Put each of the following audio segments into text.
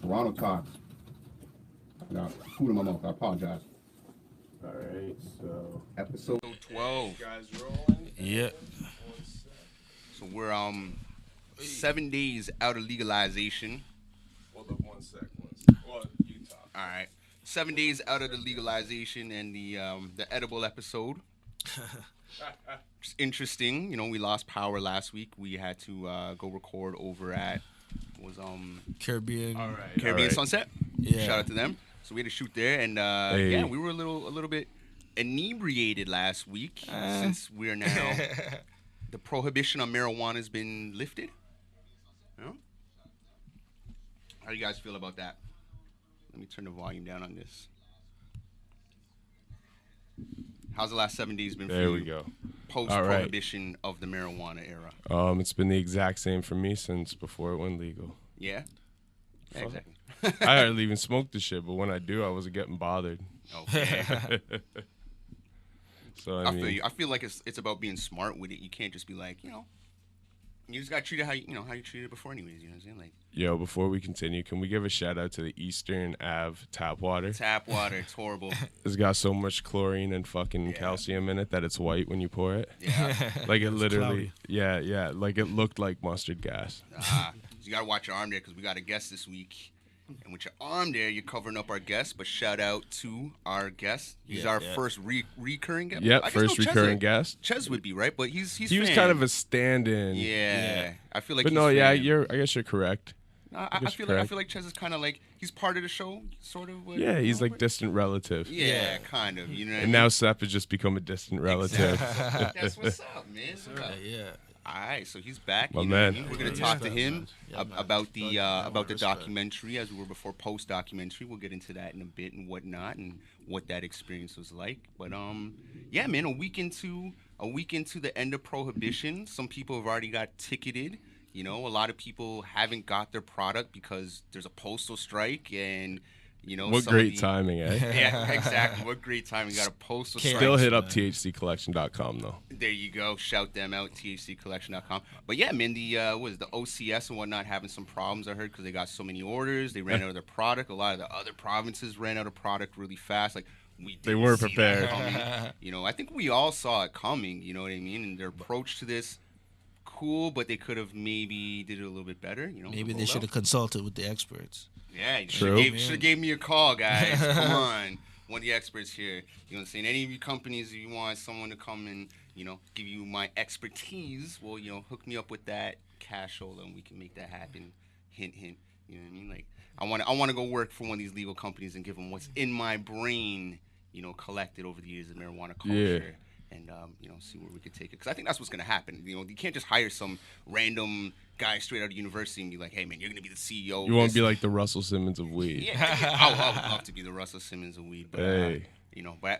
Toronto Talks. I got food in my mouth. I apologize. All right, so Episode 12. guys rolling. Yeah. So we're 7 days out of legalization. Hold up one sec. Well, you talk. All right, 7 days out of the legalization and the edible episode. It's interesting. You know, we lost power last week. We had to go record over at Caribbean. All right. Caribbean Sunset. Yeah. Shout out to them. So we had to shoot there, and yeah, we were a little bit inebriated last week since we're now the prohibition on marijuana has been lifted. You know? How do you guys feel about that? Let me turn the volume down on this. How's the last 7 days been for you? There we go. Post-prohibition of the marijuana era. It's been the exact same for me since before it went legal. Yeah? Yeah, exactly. I hardly even smoke the shit, but when I do, I wasn't getting bothered. Okay. So I feel you. I feel like it's about being smart with it. You can't just be like, you just gotta treat it how you treated it before, anyways. You know what I'm saying? Like yo, before we continue, can we give a shout out to the Eastern Ave tap water? tap water, it's horrible. It's got so much chlorine and fucking calcium in it that it's white when you pour it. Yeah. Like it cloudy. literally, yeah, like it looked like mustard gas. You gotta watch your arm there because we got a guest this week. And with your arm there, you're covering up our guest. But shout out to our guest. He's our first recurring guest. Yep, I guess first recurring guest. Ches would be right, but he's He was fan. kind of a stand-in. Yeah. I feel like. But he's no, yeah, fan. I guess you're correct. No, I guess feel you're like correct. Ches is kind of like he's part of the show, sort of. Yeah, he's like distant relative. Yeah, kind of. You know. What I And mean? now Seth has just become a distant relative. That's what's up, man. Yeah. All right, so he's back. My you know what I man. mean? We're gonna Yeah. talk to him Yeah, man. about the Respect. documentary as we were before post documentary. We'll get into that in a bit and whatnot and what that experience was like. But yeah, man, a week into the end of prohibition, some people have already got ticketed. You know, a lot of people haven't got their product because there's a postal strike and. You know, What some great of the- timing, eh? Yeah, exactly. What great timing. Got a postal strike. Still hit up thccollection.com though. There you go. Shout them out, thccollection.com. But yeah, man, the OCS and whatnot having some problems, I heard, because they got so many orders. They ran out of their product. A lot of the other provinces ran out of product really fast. Like, They weren't see that prepared. coming. You know, I think we all saw it coming, you know what I mean? And their approach to this, cool, but they could have maybe did it a little bit better, you know? Maybe they Roll should out. have consulted with the experts. Yeah, you True. should have gave me a call, guys. Come on. One of the experts here. You know what I'm saying? Any of you companies, if you want someone to come and, give you my expertise, well, hook me up with that cashola and we can make that happen. Hint, hint. You know what I mean? Like, I want to go work for one of these legal companies and give them what's in my brain, collected over the years of marijuana culture. And, see where we could take it. Because I think that's what's going to happen. You can't just hire some random guy straight out of university and be like, hey, man, you're going to be the CEO. You won't be like the Russell Simmons of weed. Yeah, I would love to be the Russell Simmons of weed. But, Hey.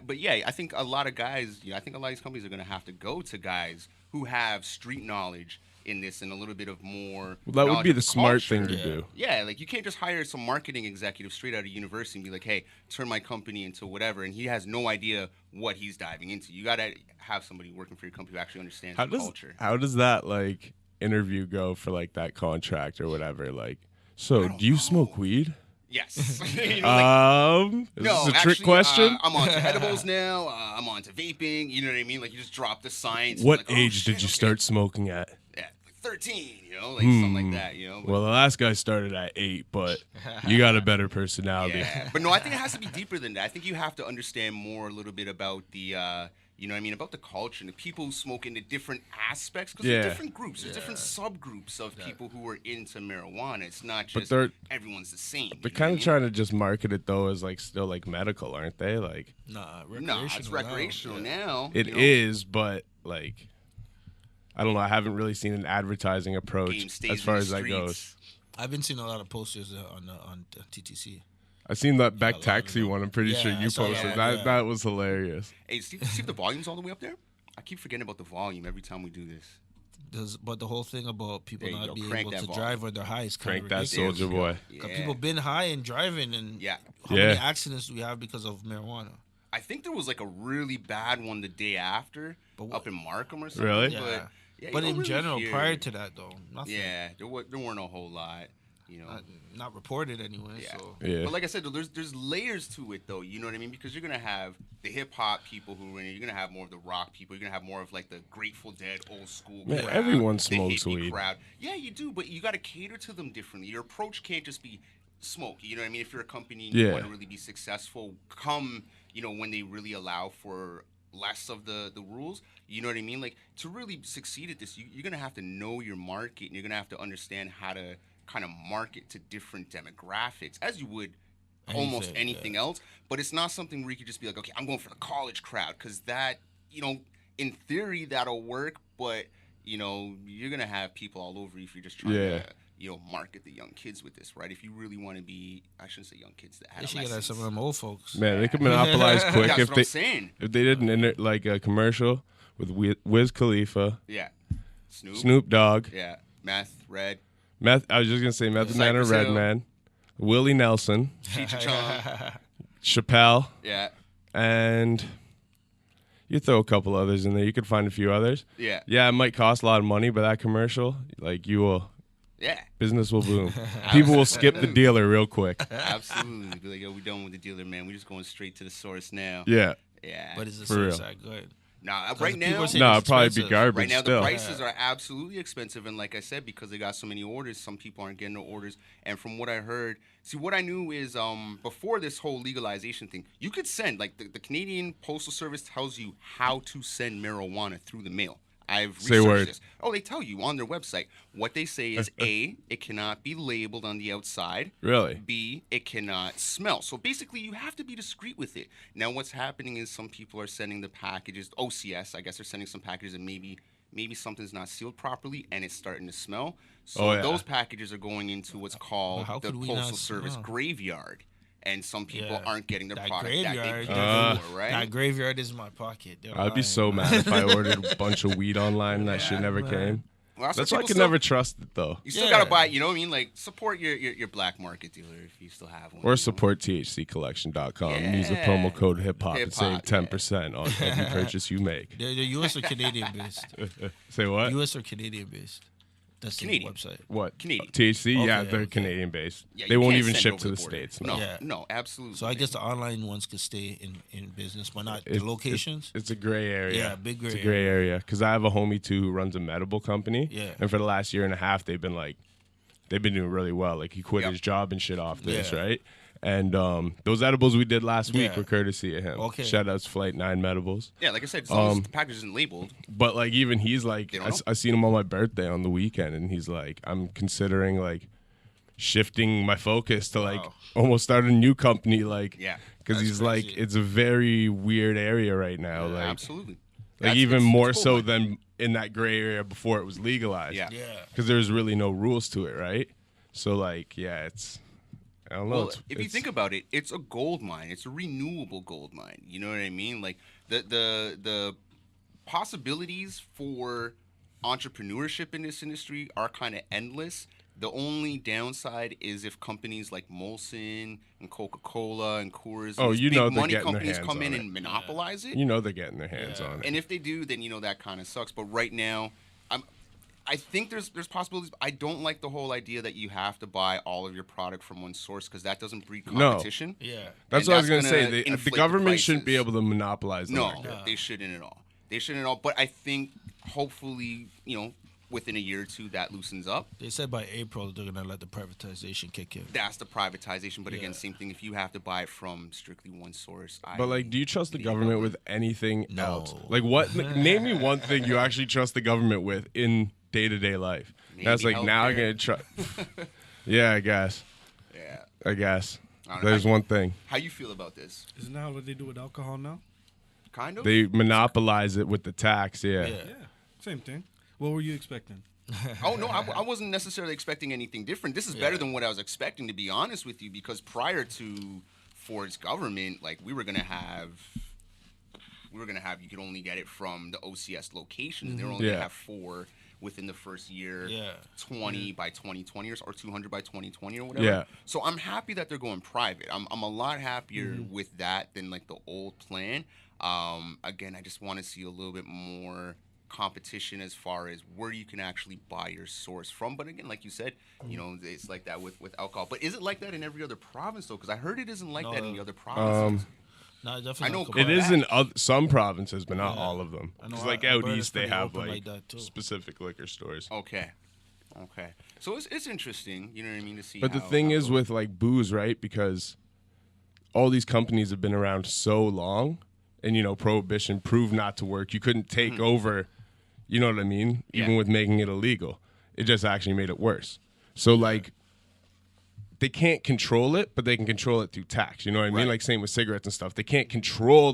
But yeah, I think a lot of guys, I think a lot of these companies are going to have to go to guys who have street knowledge in this and a little bit of more. Well, that would knowledge be of the smart culture. thing to do. Yeah, like you can't just hire some marketing executive straight out of university and be like, hey, turn my company into whatever. And he has no idea what he's diving into. You got to have somebody working for your company who actually understands the culture. How does that like interview go for like that contract or whatever? Like, so do you smoke weed? Yes. Is no, this a trick actually, question? I'm on to edibles now. I'm on to vaping. You know what I mean? Like, you just drop the science. What like, oh, age shit, did you okay. start smoking at? Yeah, like 13, like something like that, But, Well, the last guy started at 8, but you got a better personality. yeah. But no, I think it has to be deeper than that. I think you have to understand more a little bit about the, about the culture and the people who smoke in the different aspects. Because Yeah. there's different groups. There's different subgroups of people who are into marijuana. It's not But just they're- everyone's the same. They're kind of trying to just market it though as like still like medical, aren't they? Like Nah, No, it's recreational now. it is, but like I don't know. I haven't really seen an advertising Game approach stays as far in as the that goes. streets. I've been seeing a lot of posters on TTC. I seen that Beck a lot of Taxi them. one. I'm pretty sure Yeah, I you saw posted that, that. yeah. That was hilarious. Hey, see if the volume's all the way up there? I keep forgetting about the volume every time we do this. But the whole thing about people There you not go. being Crank able that to volume. drive when they're high is kind Crank of that ridiculous. soldier boy. Yeah. 'Cause people been high and driving, and Yeah. how many Yeah. accidents do we have because of marijuana? I think there was like a really bad one the day after up in Markham or something. Really? Yeah. But, you But don't in really general, hear- prior to that, though, nothing. Yeah, there weren't a whole lot. You know, Not reported anyway. Yeah. So Yeah. But like I said, though, there's layers to it, though. You know what I mean? Because you're gonna have the hip hop people who are in it. You're gonna have more of the rock people. You're gonna have more of like the Grateful Dead, old school. Man, crowd, everyone the smokes hippie weed. Crowd. Yeah, you do, but you got to cater to them differently. Your approach can't just be smoke. You know what I mean? If you're a company and you Yeah. want to really be successful, come, when they really allow for less of the rules. You know what I mean? Like, to really succeed at this, you're gonna have to know your market, and you're gonna have to understand how to kind of market to different demographics, as you would almost anything else. But it's not something where you could just be like, okay, I'm going for the college crowd, because that, in theory, that'll work, but you're gonna have people all over you if you're just trying Yeah. to market the young kids with this, right? If you really want to be, I shouldn't say young kids, the they should get adolescents. some of them old folks. Man, they could monopolize quick That's if what they I'm saying. if they did like a commercial with Wiz Khalifa, Yeah. Snoop Dogg, Yeah. Meth, Red, I was just gonna say Method Man or Cypress Hill. Redman, Willie Nelson, Cheech and Chong. Chappelle, Yeah. and you throw a couple others in there. You could find a few others. Yeah. Yeah, it might cost a lot of money, but that commercial, like Yeah. business will boom. People will skip the dealer real quick. Absolutely. Be like, yo, we done with the dealer, man. We're just going straight to the source now. Yeah. Yeah. But is the For service real. that good? Nah, Because right people now, are saying No, it's it'd probably be expensive. garbage right now still. the prices are absolutely expensive, and like I said, because they got so many orders, some people aren't getting the orders. And from what I heard, what I knew is before this whole legalization thing, you could send, like, the Canadian Postal Service tells you how to send marijuana through the mail. I've Say researched word. this. Oh, they tell you on their website. What they say is A, it cannot be labeled on the outside. Really? B, it cannot smell. So basically, you have to be discreet with it. Now, what's happening is some people are sending the packages, OCS, I guess they're sending some packages, and maybe something's not sealed properly, and it's starting to smell. So Oh, yeah. those packages are going into what's how called the could we not Postal Service smell? graveyard. And some people Yeah. aren't getting their That product graveyard, that they paid that- for, right? That graveyard is in my pocket. They're I'd be lying. so mad if I ordered a bunch of weed online and that shit never man. came. Well, That's why I people could still- never trust it though. You still Yeah. gotta buy, you know what I mean? Like, support your black market dealer if you still have one. Or support thccollection.com. Use the Yeah. promo code hip hop and save Hip-hop, 10% on every purchase you make. They're U.S. or Canadian based? Say what? U.S. or Canadian based? That's Canadian. the website. What? Canadian. THC? Yeah, Okay, they're okay. Canadian based. Yeah, They you won't can't even send ship over to the border. States. No, Yeah. no, absolutely. So I guess the online ones could stay in business, but not the It's- locations. It's a gray area. Yeah, big gray It's a gray area. Because I have a homie too who runs a medical company. Yeah. And for the last year and a half, they've been doing really well. Like he quit Yep. his job and shit off this, Yeah. right? And those edibles we did last week Yeah. were courtesy of him. Okay. Shout outs Flight 9 Medibles. yeah, like I said, as long as the package isn't labeled. But like even he's like, They don't know. I seen him on my birthday on the weekend, and he's like, I'm considering like shifting my focus to like Wow. almost start a new company, like Yeah, because that's he's like, crazy. it's a very weird area right now, like Absolutely. like That's- even it's more cool, so man. than in that gray area before it was legalized. Yeah. Yeah. because there's really no rules to it, right? So like, yeah, it's I don't know. Well, if you think about it, it's a gold mine. It's a renewable gold mine. You know what I mean? Like the possibilities for entrepreneurship in this industry are kind of endless. The only downside is if companies like Molson and Coca-Cola and Coors, Oh, these you big know they're money getting their companies hands come on in it. and monopolize it. you know they're getting their hands Yeah. on it. And if they do, then that kind of sucks. But right now, I think there's possibilities. I don't like the whole idea that you have to buy all of your product from one source, because that doesn't breed No. competition. Yeah. That's and what I was that's gonna say. gonna The inflate the government shouldn't be prices. able to monopolize the No, market. they shouldn't at all. They shouldn't at all. But I think hopefully, within a year or two, that loosens up. They said by April they're gonna let the privatization kick in. That's the privatization. But again, Yeah. same thing. If you have to buy it from strictly one source, But like, do you trust the government with anything No. else? Like, what? Name me one thing you actually trust the government with in day-to-day life. That's Maybe like now I'm gonna healthcare. try. Yeah, I guess. Yeah. I guess. I don't know. There's one thing. How you feel about this? Isn't that what they do with alcohol now? Kind of. They monopolize it with the tax. Yeah. Yeah. Yeah, same thing. What were you expecting? Oh no, I wasn't necessarily expecting anything different. This is better than what I was expecting, to be honest with you, because prior to Ford's government, like we were gonna have you could only get it from the OCS locations. They were only Yeah. gonna have 4 within the first year, Yeah. 20 by 2020 or 200 by 2020 or whatever. Yeah. So I'm happy that they're going private. I'm a lot happier with that than like the old plan. Again, I just want to see a little bit more competition as far as where you can actually buy your source from. But again, like you said, you know, it's like that with alcohol. But is it like that in every other province though? Because I heard it isn't like that in the other provinces. No, definitely. I know not Quebec. It is in some provinces, but not Yeah. all of them. I know Because like out Alberta's east, they pretty have open like like that, too. specific liquor stores. Okay. So it's interesting, you know what I mean, to see. But the how- thing how is those- with like booze, right? Because all these companies have been around so long, and you know, prohibition proved not to work. You couldn't take over, you know what I mean? Even Yeah. with making it illegal, it just actually made it worse. So like, they can't control it, but they can control it through tax. You know what I mean? Right. Like same with cigarettes and stuff. They can't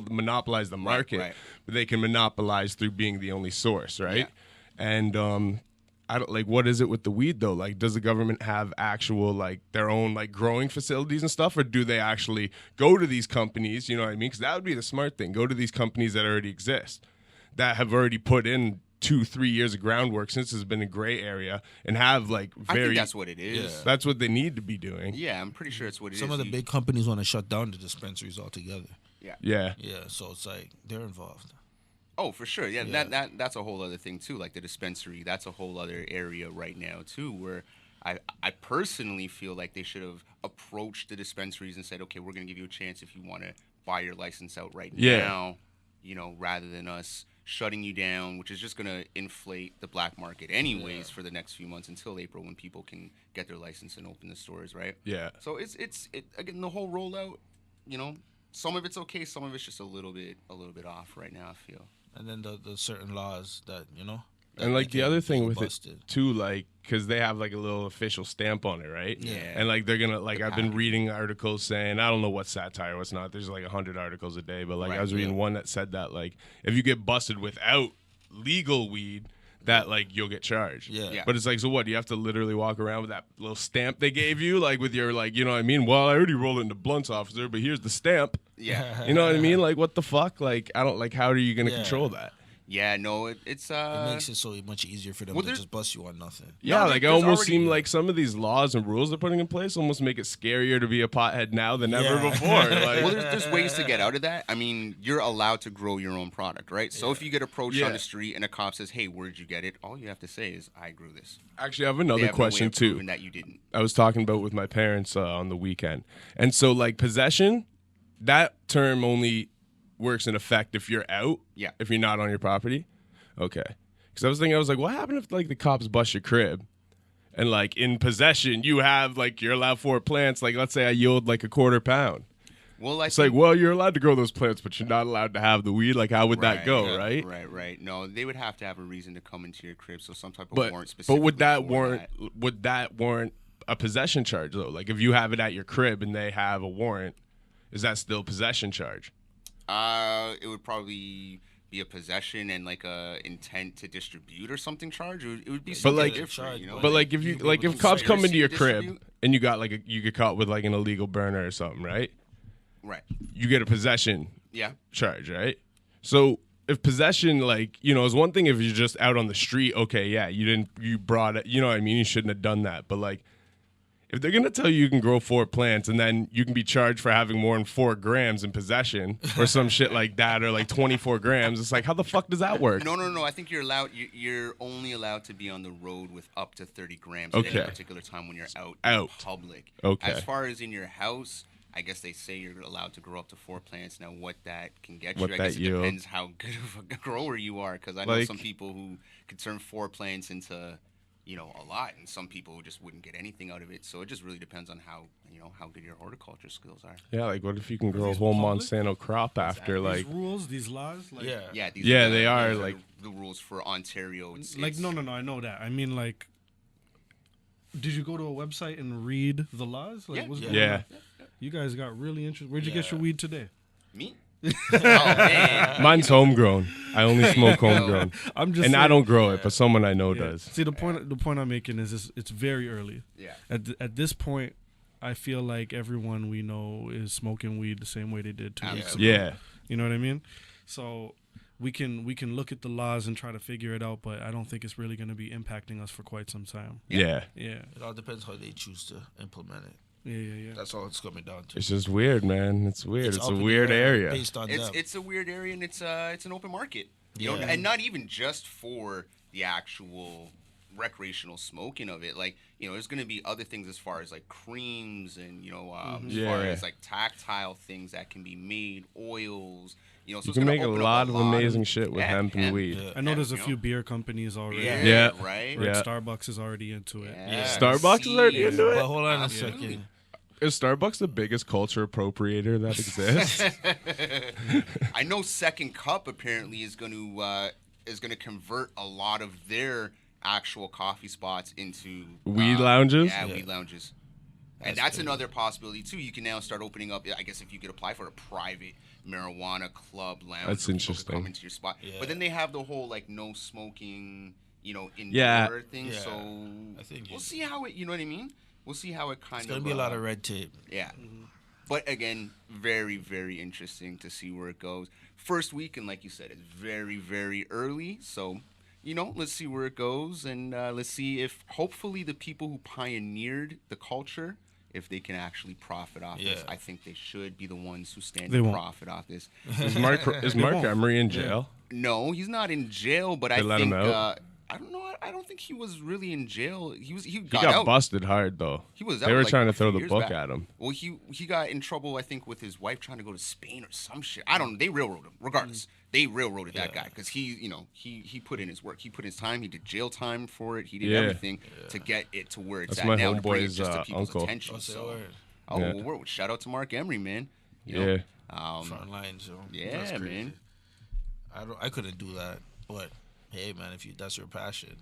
monopolize the market, right. but they can monopolize through being the only source, right? Yeah. And I don't like what is it with the weed though? Like, does the government have actual like their own like growing facilities and stuff, or do they actually go to these companies? You know what I mean? Because that would be the smart thing. Go to these companies that already exist, that have already put in 2-3 years of groundwork since it's been a gray area, and have like I very. think that's what it is. That's what they need to be doing. Yeah, I'm pretty sure it's what it is. Some of the You- big companies want to shut down the dispensaries altogether. Yeah. Yeah. Yeah, so it's like they're involved. Oh, for sure. Yeah, Yeah. that's a whole other thing too. Like the dispensary, that's a whole other area right now too, where I personally feel like they should have approached the dispensaries and said, okay, we're gonna give you a chance if you want to buy your license out right Yeah. now, you know, rather than us shutting you down, which is just gonna inflate the black market anyways for the next few months until April when people can get their license and open the stores, right? Yeah. So it's again the whole rollout, you know, some of it's okay, some of it's just a little bit off right now, I feel. And then the certain laws that, you know. that And like make the it other thing with busted. it too, like, because they have like a little official stamp on it, right? Yeah. And like they're gonna like The I've been package. reading articles saying I don't know what's satire, what's not. There's like 100 articles a day, but like I Right, was reading yeah. one that said that like if you get busted without legal weed, that like you'll get charged. Yeah. Yeah. But it's like, so what? You have to literally walk around with that little stamp they gave you, like with your like, you know what I mean? Well, I already rolled it into blunts, officer, but here's the stamp. Yeah. You know what I mean? Like, what the fuck? Like, I don't like. How are you gonna Yeah. control that? Yeah, no, it's It makes it so much easier for them well, to there's- just bust you on nothing. Yeah, No, like it there's almost already- seem like some of these laws and rules they're putting in place almost make it scarier to be a pothead now than ever Yeah. before. Like, well, there's ways to get out of that. I mean, you're allowed to grow your own product, right? So if you get approached Yeah. on the street and a cop says, "Hey, where'd you get it?" All you have to say is, "I grew this." actually, I have They another have no way question of too. proving that you didn't. I was talking about with my parents on the weekend, and so like possession, that term only works in effect if you're out. Yeah. If you're not on your property, okay. Because I was thinking, I was like, what happened if like the cops bust your crib, and like in possession you have like you're allowed 4 plants. Like let's say I yield like a quarter pound. Well, I It's like, well, you're allowed to grow those plants, but you're not allowed to have the weed. Like, how would that Right, go, yeah, right? Right. No, they would have to have a reason to come into your crib, so some type of But warrant but specifically. would that for warrant that. would that warrant a possession charge though? Like, if you have it at your crib and they have a warrant, is that still possession charge? It would probably be a possession and like a intent to distribute or something charge. It would be something like- different, you know. But like, if you like, if cops come into your crib distribute? and you got like you get caught with like an illegal burner or something, right? Right. You get a possession Yeah. charge, right? So if possession, like, you know, is one thing if you're just out on the street, okay, yeah, you brought it, you know what I mean? You shouldn't have done that. But like, if they're gonna tell you can grow 4 plants and then you can be charged for having more than 4 grams in possession or some shit like that, or like 24 grams, it's like, how the fuck does that work? No. I think you're allowed. You're only allowed to be on the road with up to 30 grams at Okay. any particular time when you're out Out. in public. Okay. As far as in your house, I guess they say you're allowed to grow up to 4 plants. Now, what that can get What you, I that guess it yield. depends how good of a grower you are. Because I know Like- some people who could turn 4 plants into, you know, a lot, and some people who just wouldn't get anything out of it. So it just really depends on how, you know, how good your horticulture skills are. Yeah, like what if you can grow a these whole public? Monsanto crop after like, These rules, these laws, like, Yeah. Yeah. These Yeah, are they are, these like- the rules for Ontario. like no, I know that. I mean, like, did you go to a website and read the laws? Like, Yeah. what's Yeah. going yeah. on? You guys got really interested. Where'd you get Yeah. your weed today? Me? Oh man. Mine's homegrown. I only smoke homegrown, I'm just and I saying- don't grow it, but someone I know Yeah. does. See, the point I'm making is it's very early. Yeah. At this point, I feel like everyone we know is smoking weed the same way they did 2 weeks ago. Yeah, You know what I mean? So we can look at the laws and try to figure it out, but I don't think it's really going to be impacting us for quite some time. yeah. Yeah. It all depends how they choose to implement it. Yeah. That's all it's coming down to. It's just weird, man. It's weird. It's up a in the weird air area. Based on them. It's a weird area and it's an open market. You know, Yeah. and not even just for the actual recreational smoking of it. Like, you know, there's going to be other things as far as like creams and, you know, as far Yeah. as like tactile things that can be made, oils, you know. So You it's can gonna make a open up lot of amazing shit with yeah, hemp and hemp. weed. Yeah. I know there's a you know? few beer companies already. Yeah, Yeah. right. Like Yeah. Starbucks is already into it. Yeah. Starbucks is already into it? But hold on a Absolutely. second. Is Starbucks the biggest culture appropriator that exists? I know Second Cup apparently is going to convert a lot of their actual coffee spots into Weed lounges? Yeah, Yeah. weed lounges. And That's that's crazy. another possibility too. You can now start opening up. I guess if you could apply for a private marijuana club lounge, That's where people could come interesting. into your spot. Yeah. But then they have the whole like no smoking, you know, indoor Yeah. thing. Yeah. So I think we'll you- see how it. You know what I mean? We'll see how it kind It's of. gonna be a lot of red tape. Yeah. But again, very, very interesting to see where it goes. First week, and like you said, it's very, very early. So, you know, let's see where it goes. And let's see if hopefully the people who pioneered the culture, if they can actually profit off this. Yeah. I think they should be the ones who stand They to won't. profit off this. Is Mark won't. Emery in jail? No, he's not in jail, but They I let think him out? I don't know. I don't think he was really in jail. He He got got out. busted hard though. He was They out, were like, trying a to throw few the years book back. at him. Well, he got in trouble, I think, with his wife trying to go to Spain or some shit. I don't know. They railroaded him. Regardless, they railroaded that Yeah. guy because he put in his work. He put his time. He did jail time for it. He did Yeah. everything to get it to where it's That's at my now to bring it homeboy's, just to people's uncle. attention. Oh, say So, word. Yeah. well, shout out to Mark Emery, man. You Yeah. know? Front lines, yo. Yeah, That's crazy. man. I couldn't do that. But hey, man, if that's your passion.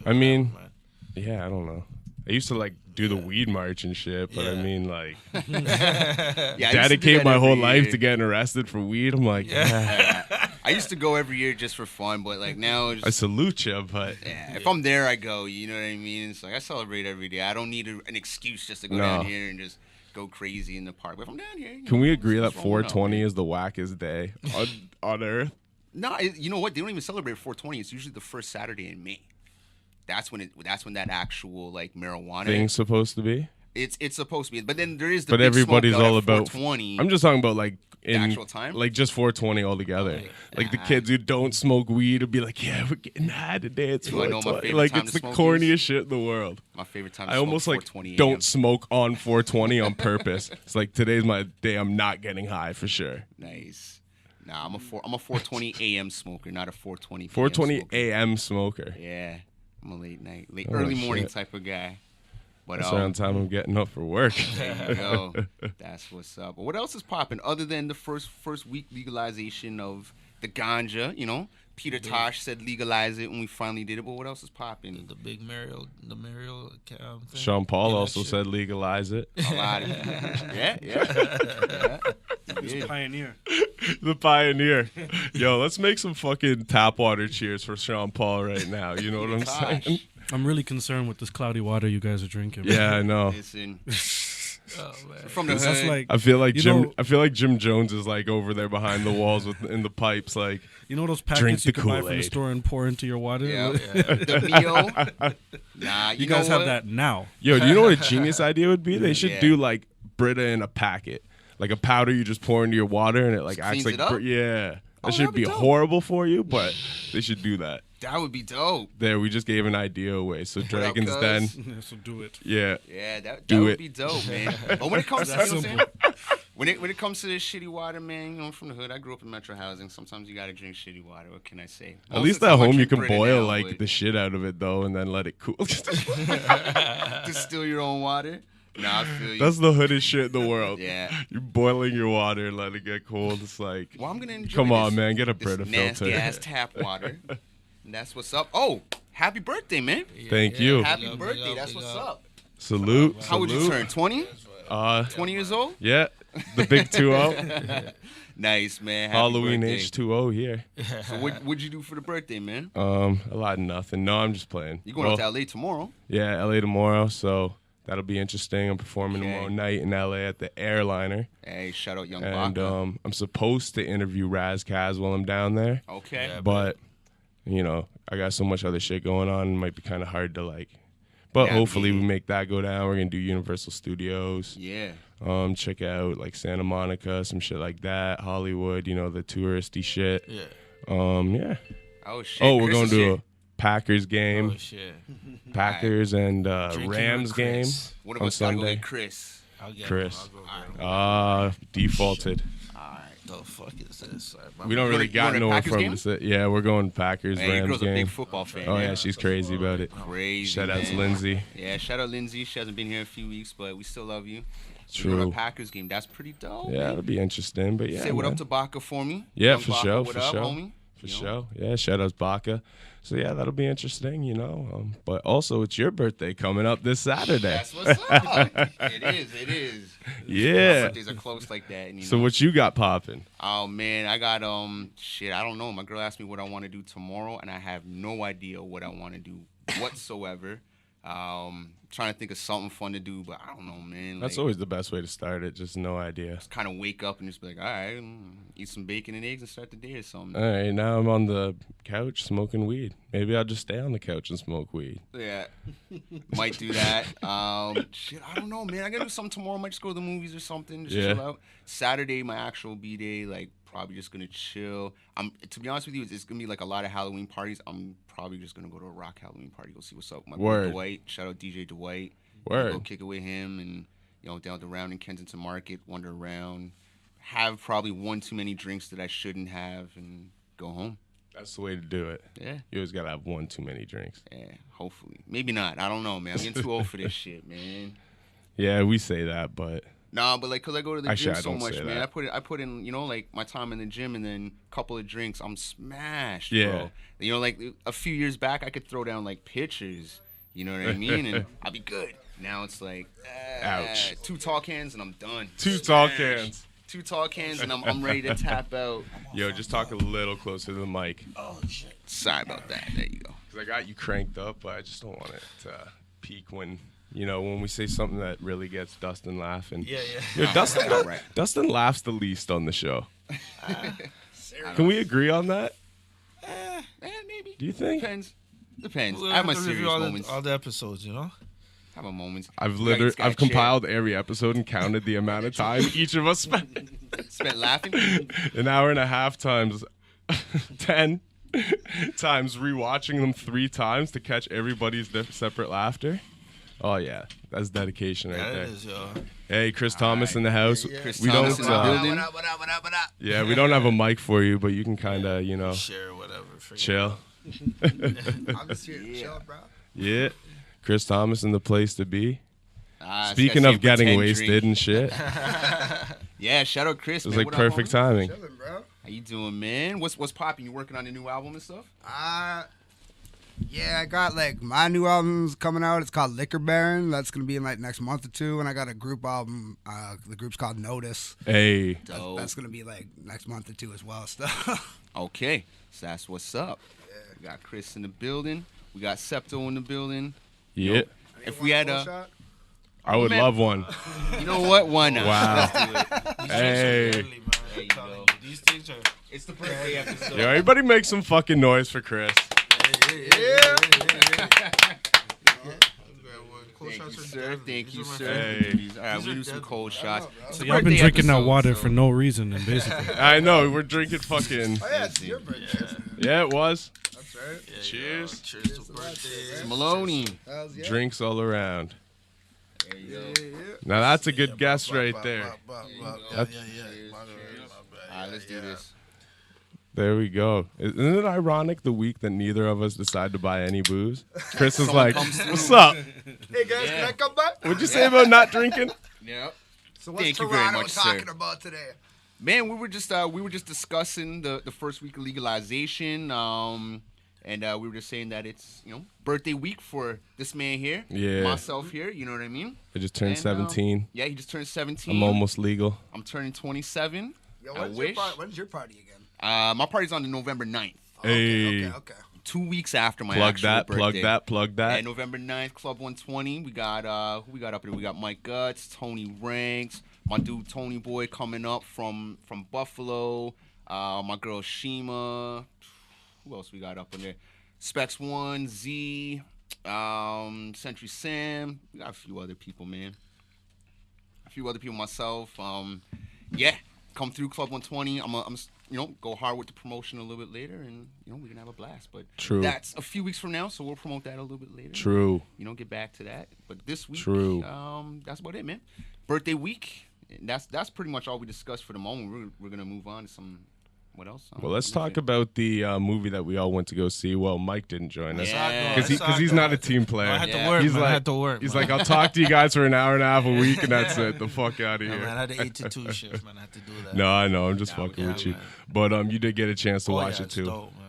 I mean, man. Yeah, I don't know. I used to like do the weed march and shit, but I Yeah. mean, like, Yeah, I used to do dedicate that my whole every life year. to getting arrested for weed. I'm like, I used to go every year just for fun, but like now, it's I salute you, but yeah, if I'm there, I go. You know what I mean? It's like I celebrate every day. I don't need an excuse just to go No. down here and just go crazy in the park. But if I'm down here, you can know, we agree that what's wrong with 420 is the wackest day on earth? No, you know what? They don't even celebrate 420. It's usually the first Saturday in May. That's when that actual like marijuana Thing's supposed to be. It's supposed to be. But then there is the But big everybody's smoke out all at about. 420. I'm just talking about like in actual time? like just 420 altogether. Like the Nah. kids who don't smoke weed would be like, yeah, we're getting high today. It's You wanna know my 420. favorite Like time it's to the smoke corniest is? shit in the world. My favorite time. To I smoke almost like 4:20 a.m. don't smoke on 420 on purpose. It's like today's my day. I'm not getting high for sure. Nice. Nah, I'm a 420 a.m. smoker, not a 420 p.m. 420 smoker. a.m. smoker. Yeah, I'm a late night, Oh, early morning shit. type of guy. But That's around time I'm getting up for work. there you go. That's what's up. But what else is popping other than the first week legalization of the ganja? You know, Peter Tosh said legalize it when we finally did it. But what else is popping? The big Mario thing. Sean Paul Yeah, that also shit. said legalize it. A lot of yeah. He's a pioneer. The pioneer. Yo, let's make some fucking tap water cheers for Sean Paul right now. You know what I'm saying? Gosh. I'm really concerned with this cloudy water you guys are drinking. Yeah, I know. Listen, Oh, man. from the That's hood. like I feel like You Jim. know- I feel like Jim Jones is like over there behind the walls in the pipes. Like, those Drink packets you the can buy from the Kool-Aid. store and pour into your water. yeah, the Mio. Nah, You know guys have what? that now. yo, do you know what a genius idea would be? They should Yeah. do like Brita in a packet, like a powder you just pour into your water and it like Just acts cleans like it up? yeah. Oh, That should that'd be be dope. horrible for you, but they should do that. That would be dope. There, we just gave an idea away. So up, Dragon's cuz? Den, Yeah, so do it. yeah. Yeah, that Do would it. be dope, man. But when it comes to That's you know what I'm simple. saying? when it comes to this shitty water, man, you know, I'm from the hood. I grew up in metro housing. Sometimes you gotta drink shitty water. What can I say? At least at home you can boil like the shit out of it though, and then let it cool. distill your own water. Nah, I feel you. That's the hoodest shit in the world. Yeah. You're boiling your water and let it get cold. It's like, Well, I'm gonna enjoy. come on, this- man, get a this Brita nasty filter. ass tap water. And that's what's up. Oh, happy birthday, man! Thank you. Happy big up, birthday. big That's big what's up. up. Salute. How would you salute. turn? 20? 20 years old? Yeah, the big 2-0. Nice, man. Happy Halloween birthday. H2O here. So what'd you do for the birthday, man? A lot of nothing. No, I'm just playing. You going Well, out to LA tomorrow? Yeah, LA tomorrow, so that'll be interesting. I'm performing Okay. tomorrow night in LA at the Airliner, Hey, shout out Young and Baka. I'm supposed to interview Raz Kaz while I'm down there, Okay. Yeah, but you know I got so much other shit going on. It might be kind of hard to like. But Yeah, hopefully we me. make that go down. We're gonna do Universal Studios. Yeah. Check out like Santa Monica, some shit like that. Hollywood, you know, the touristy shit. Yeah. Yeah. Oh shit. Oh, we're Chris going is to here. a Packers game, Oh shit. Packers and Drinking Rams with game Chris. One of on us gotta go Sunday. get Chris. I'll get Chris. Him. I'll go get him. Defaulted. All right. The fuck is this? We don't really You got going to no one Packers from game? the city. Yeah, we're going Packers Hey, your Rams girl's a game. big football fan. Oh man. yeah, she's crazy about it. Crazy. Shout out to man. Lindsay. Yeah, shout out Lindsay. She hasn't been here in a few weeks, but we still love you. True. We're going to a Packers game. That's pretty dope. Yeah, it'll be interesting. But yeah, Say what man. up to Baca for me. Yeah, Young for Baca, sure, what for up, sure. homie? For You know? sure. Yeah, shout out Baca. So yeah, that'll be interesting, But also, it's your birthday coming up this Saturday. That's what's up. It is. It is. Yeah. Birthdays are close like that. And, So what you got popping? Oh man, I got shit. I don't know. My girl asked me what I want to do tomorrow, and I have no idea what I want to do whatsoever. Trying to think of something fun to do, but I don't know, man. That's always the best way to start it. Just no idea. kind of wake up and just be like, all right, eat some bacon and eggs and start the day or something. All right, now I'm on the couch smoking weed. Maybe I'll just stay on the couch and smoke weed. Yeah, might do that. Shit, I don't know, man. I gotta do something tomorrow. Might just go to the movies or something. Just Yeah. chill out. Saturday, my actual B day. Like probably just gonna chill. To be honest with you, it's gonna be like a lot of Halloween parties. I'm probably just gonna go to a rock Halloween party. Go see what's up. My boy Word. Dwight. Shout out DJ Dwight. Word. Go kick it with him and down the round in Kensington Market, wander around, have probably one too many drinks that I shouldn't have, and go home. That's the way to do it. Yeah. You always gotta have one too many drinks. Yeah, hopefully. Maybe not. I don't know, man. I'm getting too old for this shit, man. Yeah, we say that, but Nah, but like, cause I go to the Actually, gym I so don't much, say man. that. I put in, like my time in the gym, and then a couple of drinks, I'm smashed, Yeah. bro. Like a few years back, I could throw down like pitchers, you know what I mean, and I'll be good. Now it's like, Ouch. 2 tall cans and I'm done. two tall Smash. cans. 2 tall cans and I'm ready to tap out. Yo, just talk a little closer to the mic. Sorry about that. There you go. Cause I got you cranked up, but I just don't want it to peak when we say something that really gets Dustin laughing. Yeah. Yo, Dustin, Right. Dustin laughs the least on the show. Can we agree on that? Maybe. Do you think? Depends. We'll I have my to serious review moments. all the episodes, I have my moments. I've You got I've chair. compiled every episode and counted the amount of time each of us spent. Spent laughing. An hour and a half times 10 times rewatching them 3 times to catch everybody's separate laughter. Oh yeah, that's dedication right Yeah, there. it is, yo. Hey, Chris Thomas in the house. Chris We Thomas don't. in the building. What up? Yeah, we don't have a mic for you, but you can kind of, Share whatever. Figure it chill. I'm just here to Yeah. chill, bro. Yeah, Chris Thomas in the place to be. Ah, Speaking this of guy's getting saying wasted pretend and shit, drink. Yeah, shout out Chris. it was man. like What up, perfect homie? timing. Chilling, bro. How you doing, man? What's popping? You working on a new album and stuff? Yeah, I got like my new album's coming out. It's called Liquor Baron. That's gonna be in like next month or two. And I got a group album. The group's called Notice. Hey, Dope. That's gonna be like next month or two as well. Stuff. Okay, so that's what's up. We got Chris in the building. We got Septo in the building. yeah, If we had a, I would Man. love one. you know what? Why not? Wow. Let's do it. Hey. Early, man. There I'm you telling go. you, these things are. It's the birthday episode. Yo, everybody make some fucking noise for Chris. Thank you, sir. Thank you, sir. Hey. All right, we do some cold shots. It's So the y'all been birthday drinking that episode, water so- for no reason, and basically. I know, we're drinking fucking. Oh yeah, it's your birthday. Yeah, it was. That's right. Cheers. Cheers to birthday. Maloney. Hells yeah. Drinks all around. There you go. Yeah. Now that's a good guess right there. Yeah. All right, let's do this. There we go. Isn't it ironic the week that neither of us decide to buy any booze? Chris is Someone like, comes through. "What's up? Hey guys, can I come back? What'd you say about not drinking?" Yep. So what's Thank you very Toronto much, sir. talking about today? Man, we were just discussing the first week of legalization, and we were just saying that it's birthday week for this man here, Yeah. myself here. You know what I mean? I just turned And, 17. Yeah, he just turned 17. I'm almost legal. I'm turning 27. Yo, I when's wish. When's your party again? My party's on the November 9th, Hey, Okay. 2 weeks after my plug actual that, birthday. plug that. And November 9th, Club 120. We got who we got up there? We got Mike Guts, Tony Ranks, my dude Tony Boy coming up from Buffalo. My girl Shima. Who else we got up in there? Specs One, Z, Century Sam. We got a few other people, man. A few other people myself. Yeah, come through Club 120. I'm go hard with the promotion a little bit later, and we can have a blast. But True. that's a few weeks from now, so we'll promote that a little bit later. True. Get back to that. But this week, True. that's about it, man. Birthday week. That's pretty much all we discussed for the moment. We're gonna move on to some. What else? Well, let's talk about the movie that we all went to go see. Well, Mike didn't join us Yeah. because he's not a team player. I had Yeah. to work. He's man. like, I had to work. He's man. like, I'll talk to you guys for an hour and a half a week, and that's it. The fuck out of Yeah, here. man, I had the 8 to 2 shift, man. I had to do that. No, I know. I'm just Nah, fucking yeah, with you. man. But you did get a chance to Oh, watch yeah, it it's too. dope, man.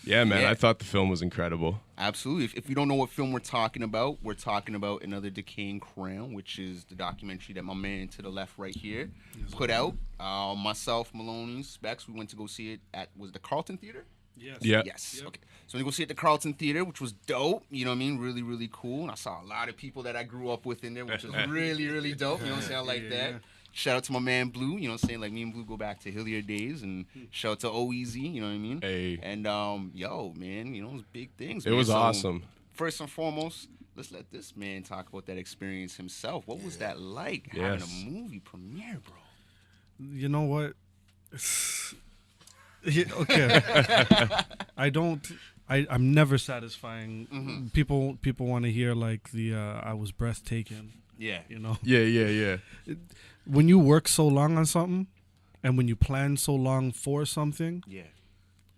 Yeah, man. Yeah. I thought the film was incredible. Absolutely. If you don't know what film we're talking about Another Decaying Crown, which is the documentary that my man to the left right here put out. Myself, Maloney, Specs, we went to go see it was the Carlton Theater? Yes. Yeah. Yes. Yep. Okay. So we go see it at the Carlton Theater, which was dope. You know what I mean? Really, really cool. And I saw a lot of people that I grew up with in there, which was really, really dope. You know what I'm saying? I like that. Yeah. Shout out to my man Blue. You know what I'm saying? Like me and Blue go back to Hilliard days. And shout out to OEZ. You know what I mean? Hey. And yo, man, it was big things. It man. was So, awesome. First and foremost, let's let this man talk about that experience himself. What was that like having Yes. a movie premiere, bro? You know what? Yeah, okay. I'm never satisfying. Mm-hmm. People want to hear like the I was breathtaking. Yeah. You know, Yeah. when you work so long on something, and when you plan so long for something, Yeah.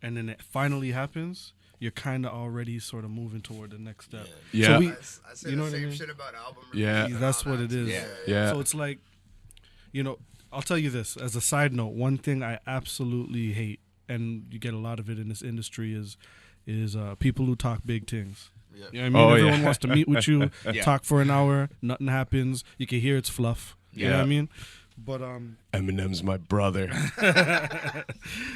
and then it finally happens, you're kind of already sort of moving toward the next step. Yeah. So we, I say You know the what I same mean? shit about album Yeah. releases and that's all what that. it is. Yeah. Yeah. So it's like, I'll tell you this as a side note. One thing I absolutely hate, and you get a lot of it in this industry, is people who talk big things. Yeah. You know what I mean? Oh, Everyone yeah. wants to meet with you, Yeah. talk for an hour, nothing happens. You can hear it's fluff. You know what I Yeah. mean? But Eminem's my brother.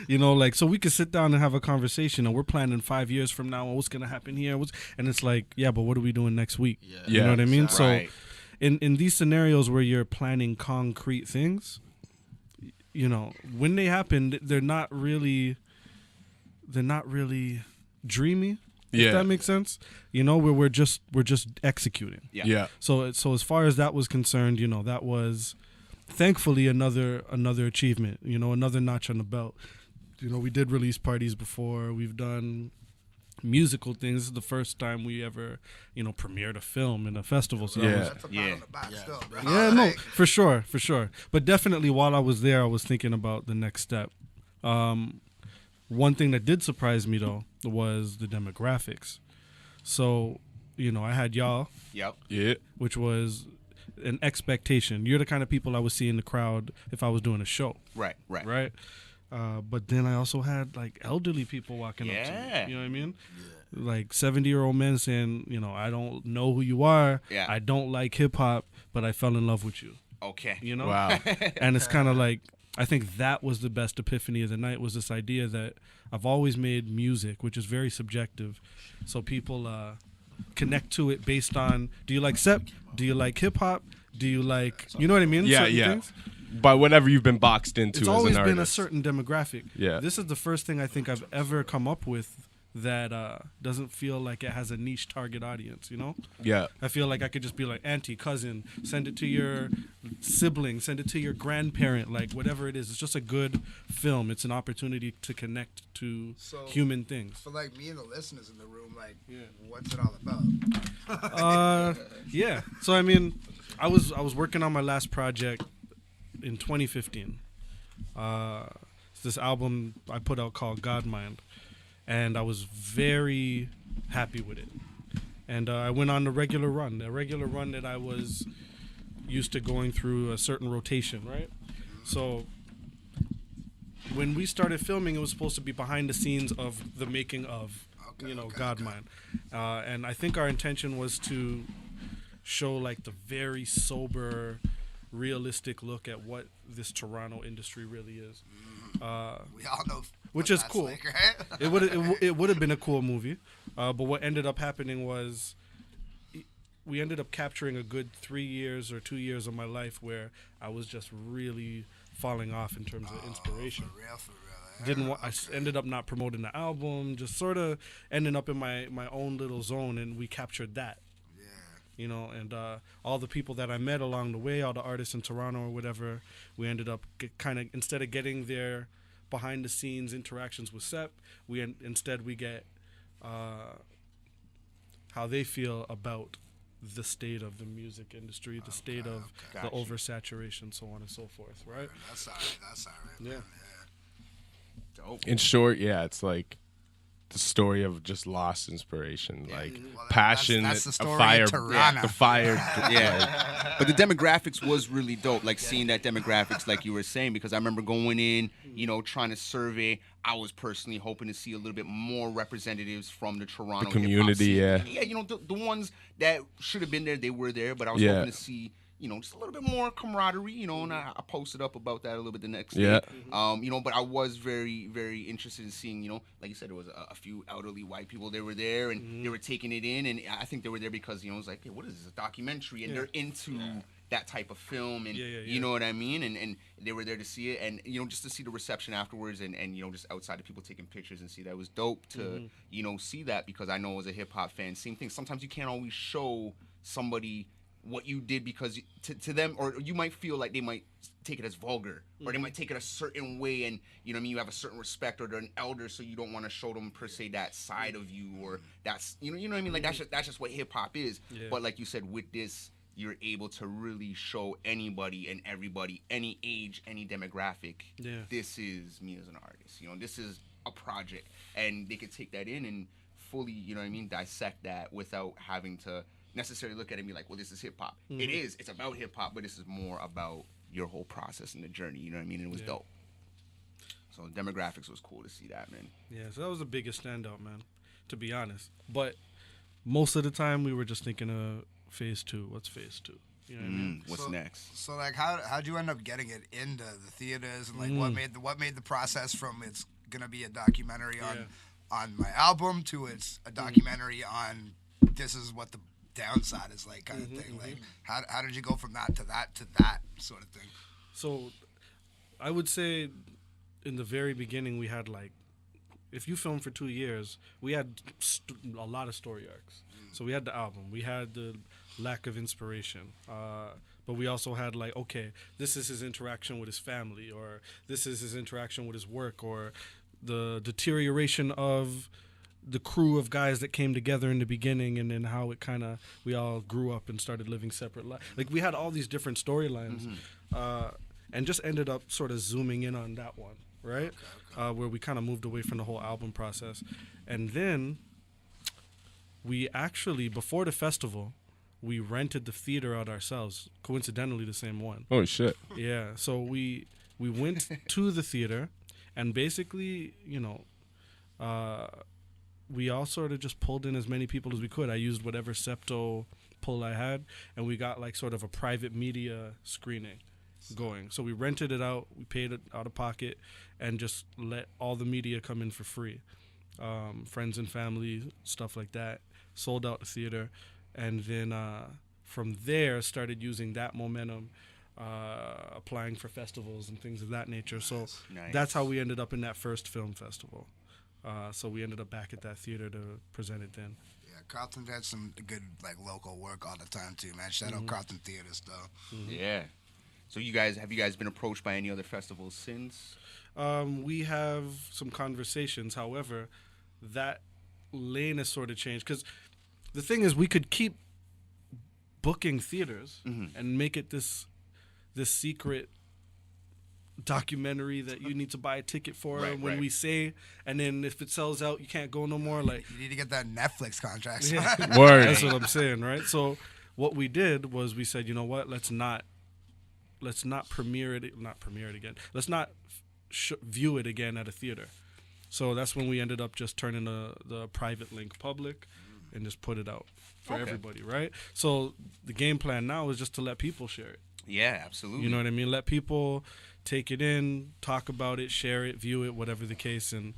like, so we could sit down and have a conversation, and we're planning 5 years from now, and what's gonna happen here? And it's like, yeah, but what are we doing next week? Yeah. You know what I mean? Right. So, in these scenarios where you're planning concrete things, when they happen, they're not really dreamy. Yeah. If that makes sense. Where we're just executing. Yeah. Yeah. So as far as that was concerned, that was thankfully another achievement. Another notch on the belt. We did release parties before. We've done musical things. This is the first time we ever, premiered a film in a festival. So that Yeah. was, That's a pat Yeah. on the back Yeah. still, bro. yeah, no, Like, for sure. But definitely while I was there, I was thinking about the next step. One thing that did surprise me though was the demographics. So, I had y'all, Yep. Yeah. which was an expectation. You're the kind of people I would see in the crowd if I was doing a show, Right. right? But then I also had like elderly people walking up to Yeah. me. You know what I mean? Like 70-year-old men saying, I don't know who you are. Yeah. I don't like hip hop, but I fell in love with you. Okay. Wow. And it's kind of like, I think that was the best epiphany of the night, was this idea that I've always made music, which is very subjective. So people connect to it based on, do you like Sep? Do you like hip hop? Do you like, you know what I mean? Yeah, Certain yeah. things. By whatever you've been boxed into It's as always an been a artist. certain demographic. Yeah. This is the first thing I think I've ever come up with that doesn't feel like it has a niche target audience, Yeah. I feel like I could just be like auntie, cousin, send it to your sibling, send it to your grandparent, like whatever it is. It's just a good film. It's an opportunity to connect to So- human things. For like me and the listeners in the room, like, what's it all about? Yeah. So I mean, I was working on my last project in 2015. It's this album I put out called Godmind, and I was very happy with it. And I went on a regular run that I was used to going through a certain rotation, right? So when we started filming, it was supposed to be behind the scenes of the making of, Godmind. And I think our intention was to show like the very sober, realistic look at what this Toronto industry really is. We all know. Which what is that's cool. like, right? It would have been a cool movie, but what ended up happening was we ended up capturing a good 3 years or 2 years of my life where I was just really falling off in terms of inspiration. For real. I ended up not promoting the album, just sort of ending up in my own little zone, and we captured that. And all the people that I met along the way, all the artists in Toronto or whatever, we ended up kind of, instead of getting their behind the scenes interactions with Sep. Instead we get how they feel about the state of the music industry, the state of the Gotcha. oversaturation, so on and so forth, right? That's all right. Yeah. Man. Dope. In short, yeah, it's like the story of just lost inspiration, like Well, passion, that's the a story fire, of Tirana. the fire. Yeah, but the demographics was really dope. Like seeing that demographics, like you were saying, because I remember going in, trying to survey. I was personally hoping to see a little bit more representatives from the Toronto The community, hip-hop scene. yeah. Yeah, the ones that should have been there, they were there. But I was Yeah. hoping to see, just a little bit more camaraderie, and I posted up about that a little bit the next Yeah. day. But I was very, very interested in seeing, like you said, there was a few elderly white people. They were there and they were taking it in, and I think they were there because it was like, hey, what is this, a documentary? And they're into that type of film, and you know what I mean. And they were there to see it, and just to see the reception afterwards, and just outside of people taking pictures and see that, it was dope to see that, because I know as a hip hop fan, same thing. Sometimes you can't always show somebody what you did, because to them, or you might feel like they might take it as vulgar, or they might take it a certain way, and you have a certain respect, or they're an elder, so you don't want to show them per se that side of you, or that's what I mean. Like that's just what hip hop is. Yeah. But like you said, with this, you're able to really show anybody and everybody, any age, any demographic. Yeah. This is me as an artist. This is a project, and they could take that in and fully, dissect that without having to necessarily look at it and be like, well, this is hip hop. It is. It's about hip hop, but this is more about your whole process and the journey. You know what I mean? And it was dope. So demographics was cool to see that, man. Yeah, so that was the biggest standout, man, to be honest. But most of the time we were just thinking of phase 2. What's phase 2? You know what I mean? What's So- next? So like, how'd you end up getting it into the theaters, and like what made the process from it's gonna be a documentary on my album to it's a documentary on this is what the downside is like kind of thing. Like how did you go from that to that sort of thing? So I would say in the very beginning we had like, if you film for 2 years, we had a lot of story arcs. So we had the album, we had the lack of inspiration, but we also had like, okay, this is his interaction with his family, or this is his interaction with his work, or the deterioration of the crew of guys that came together in the beginning, and then how it kind of, we all grew up and started living separate lives. Like we had all these different storylines, and just ended up sort of zooming in on that one, right? Where we kind of moved away from the whole album process. And then we actually, before the festival, we rented the theater out ourselves, coincidentally the same one. Holy shit! Yeah, so we went to the theater, and basically, we all sort of just pulled in as many people as we could. I used whatever Septo pull I had, and we got like sort of a private media screening going. So we rented it out, we paid it out of pocket, and just let all the media come in for free. Friends and family, stuff like that. Sold out the theater, and then from there started using that momentum, applying for festivals and things of that nature. So Nice. that's how we ended up in that first film festival. So we ended up back at that theater to present it then. Yeah, Carlton had some good like local work all the time too, man. Shout out Carlton Theaters though. Yeah. So have you guys been approached by any other festivals since? We have some conversations. However, that lane has sort of changed, because the thing is, we could keep booking theaters and make it this secret documentary that you need to buy a ticket for Right, when right. we say, and then if it sells out, you can't go no more. Like, You need to get that Netflix contract. yeah. Word. That's what I'm saying, right? So what we did was we said, you know what? Let's not premiere it. Not premiere it again. Let's not view it again at a theater. So that's when we ended up just turning the private link public and just put it out for Okay. everybody, right? So the game plan now is just to let people share it. Yeah, absolutely. You know what I mean? Let people take it in, talk about it, share it, view it, whatever the case, and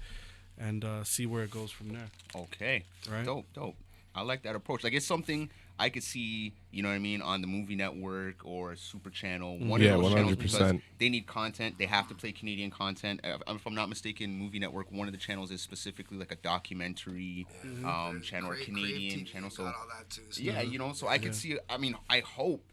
see where it goes from there. Okay. Right. Dope. I like that approach. Like, it's something I could see, you know what I mean, on the Movie Network or Super Channel. One Yeah, of those channels, because 100%. they need content. They have to play Canadian content. If I'm not mistaken, Movie Network, one of the channels is specifically like a documentary channel or Canadian channel. So got all that too. So. yeah, so I could see. I mean, I hope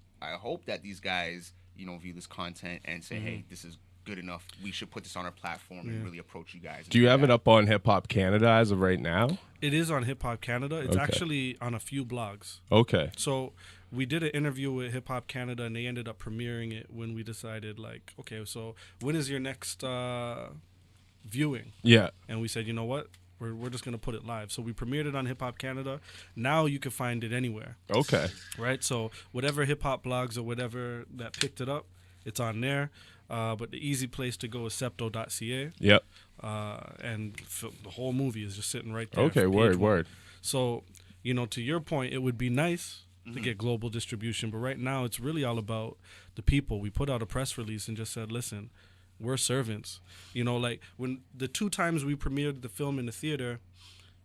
that these guys view this content and say, hey, this is good enough. We should put this on our platform and really approach you guys. Do you have it up on Hip Hop Canada as of right now? It is on Hip Hop Canada. It's Okay. actually on a few blogs. Okay. So we did an interview with Hip Hop Canada, and they ended up premiering it when we decided, like, okay, so when is your next viewing? Yeah. And we said, you know what? We're just going to put it live. So we premiered it on Hip Hop Canada. Now you can find it anywhere, Okay. right? So whatever hip hop blogs or whatever that picked it up, it's on there. But the easy place to go is septo.ca. Yep. And the whole movie is just sitting right there. Okay. for Word. page one. Word. So, to your point, it would be nice to get global distribution, but right now it's really all about the people. We put out a press release and just said, listen, we're servants. Like when the 2 times we premiered the film in the theater,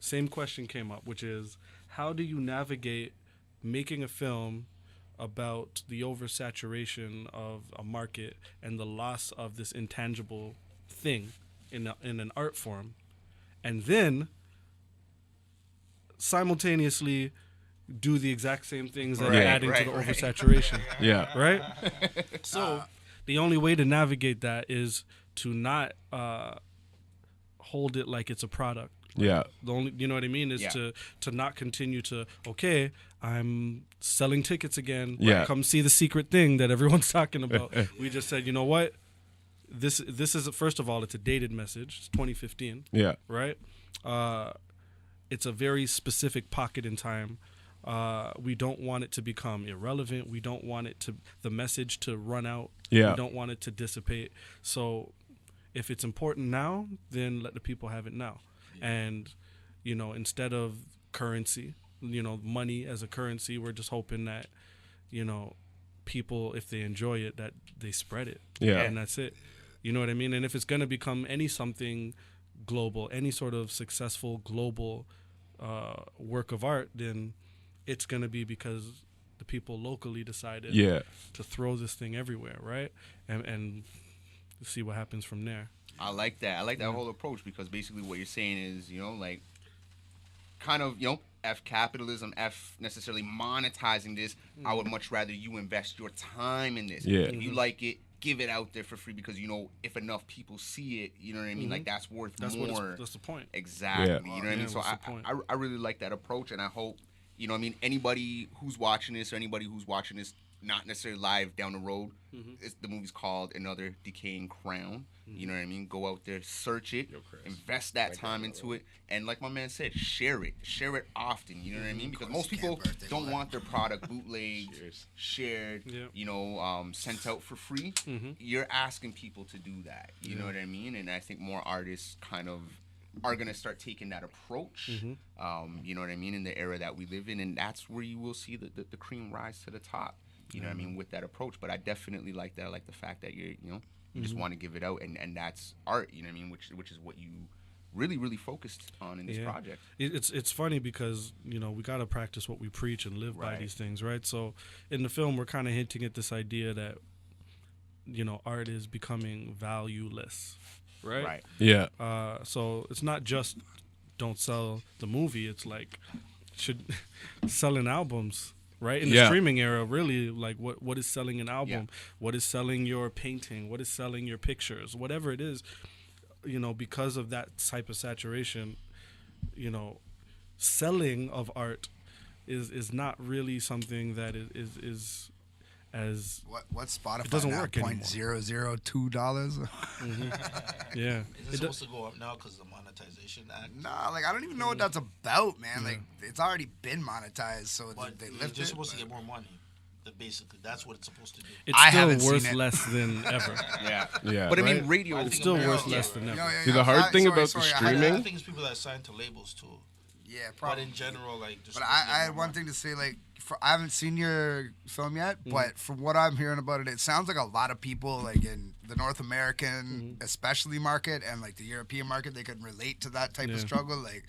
same question came up, which is, how do you navigate making a film about the oversaturation of a market and the loss of this intangible thing in an art form, and then simultaneously do the exact same things that are adding to the oversaturation, Yeah. right? So the only way to navigate that is to not hold it like it's a product. Yeah. The only, you know what I mean, is Yeah. to not continue to, okay, I'm selling tickets again. Yeah. Come see the secret thing that everyone's talking about. We just said, you know what? This is, first of all, it's a dated message. It's 2015, Yeah. right? It's a very specific pocket in time. We don't want it to become irrelevant. We don't want the message to run out. Yeah. We don't want it to dissipate. So if it's important now, then let the people have it now. And, instead of currency, money as a currency, we're just hoping that, people, if they enjoy it, that they spread it. Yeah. And that's it. You know what I mean? And if it's going to become something global, any sort of successful global work of art, then it's going to be because the people locally decided Yeah. to throw this thing everywhere, right? And see what happens from there. I like that. I like that whole approach because basically what you're saying is, kind of, F capitalism, F necessarily monetizing this. I would much rather you invest your time in this. Yeah. If you like it, give it out there for free because, if enough people see it, you know what I mean? Like, that's worth That's more. that's the point. Exactly. Yeah. You know what I mean? So what's the point? I really like that approach, and I hope, anybody who's watching this or anybody who's watching this, not necessarily live down the road, the movie's called Another Decaying Crown. You know what I mean? Go out there, search it, invest that time into it, and like my man said, share it often. You know what I mean? Because most people don't want their product bootlegged, shared, sent out for free. You're asking people to do that. You know what I mean? And I think more artists kind of are going to start taking that approach, you know what I mean, in the era that we live in, and that's where you will see the cream rise to the top, you know what I mean, with that approach. But I definitely like that. I like the fact that you just want to give it out, and that's art, you know what I mean, which is what you really, really focused on in this project. It's funny because, we got to practice what we preach and live by these things, right? So in the film, we're kind of hinting at this idea that, art is becoming valueless, right? Right. Yeah. So it's not just don't sell the movie. It's like selling albums, right? In the streaming era, really, like what is selling an album? What is selling your painting? What is selling your pictures? Whatever it is, because of that type of saturation, selling of art is not really something that is as what's Spotify it doesn't now? work anymore. $0.002. Yeah. Is it supposed to go up now because of the Monetization Act? Nah, like I don't even know what that's about, man. Like it's already been monetized, so But they they're lift it. supposed to but- get more money. Basically, that's what it's supposed to do. It's I still haven't seen worth it. less than ever. Yeah. Yeah. But I mean, Right? radio. I It's think still America- worth less than ever. See, the hard thing about the I had- streaming- I think it's people that sign to labels too. Yeah, But probably. in general, like, just But I had one thing to say, like, I haven't seen your film yet, but from what I'm hearing about it, it sounds like a lot of people, like in the North American, especially market, and like the European market, they could relate to that type of struggle. Like,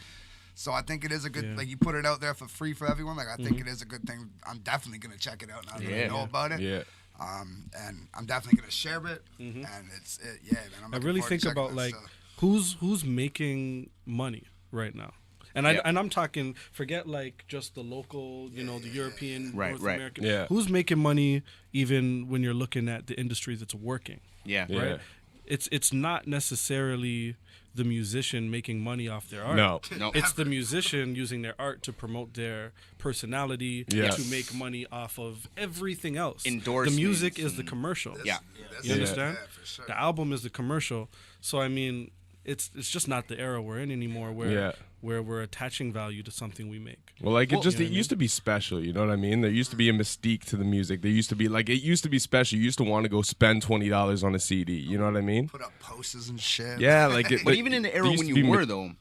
so I think it is a good, like, you put it out there for free for everyone. Like, I think it is a good thing. I'm definitely gonna check it out now that I know about it. Yeah. And I'm definitely gonna share it. And yeah, man. I'm I looking really forward to think checking about that like stuff. who's making money right now. And Yeah. I'm talking, forget like just the local, the European, Right, North right. American. Yeah. Who's making money even when you're looking at the industry that's working? Yeah. Yeah. Right. It's not necessarily the musician making money off their art. No. No. It's the musician using their art to promote their personality, Yes. to make money off of everything else. The Endorsements music is the and- commercial. Yeah. You understand? Yeah, for sure. The album is the commercial. So I mean, it's just not the era we're in anymore Yeah. where we're attaching value to something we make. Well, like Well, it just you know it what I used to be special, you know what I mean? There used to be a mystique to the music. There used to be like it used to be special. You used to want to go spend $20 on a CD, you know what I mean? Put up posters and shit. Yeah, like it, But like, even in the there era used when to be you were though,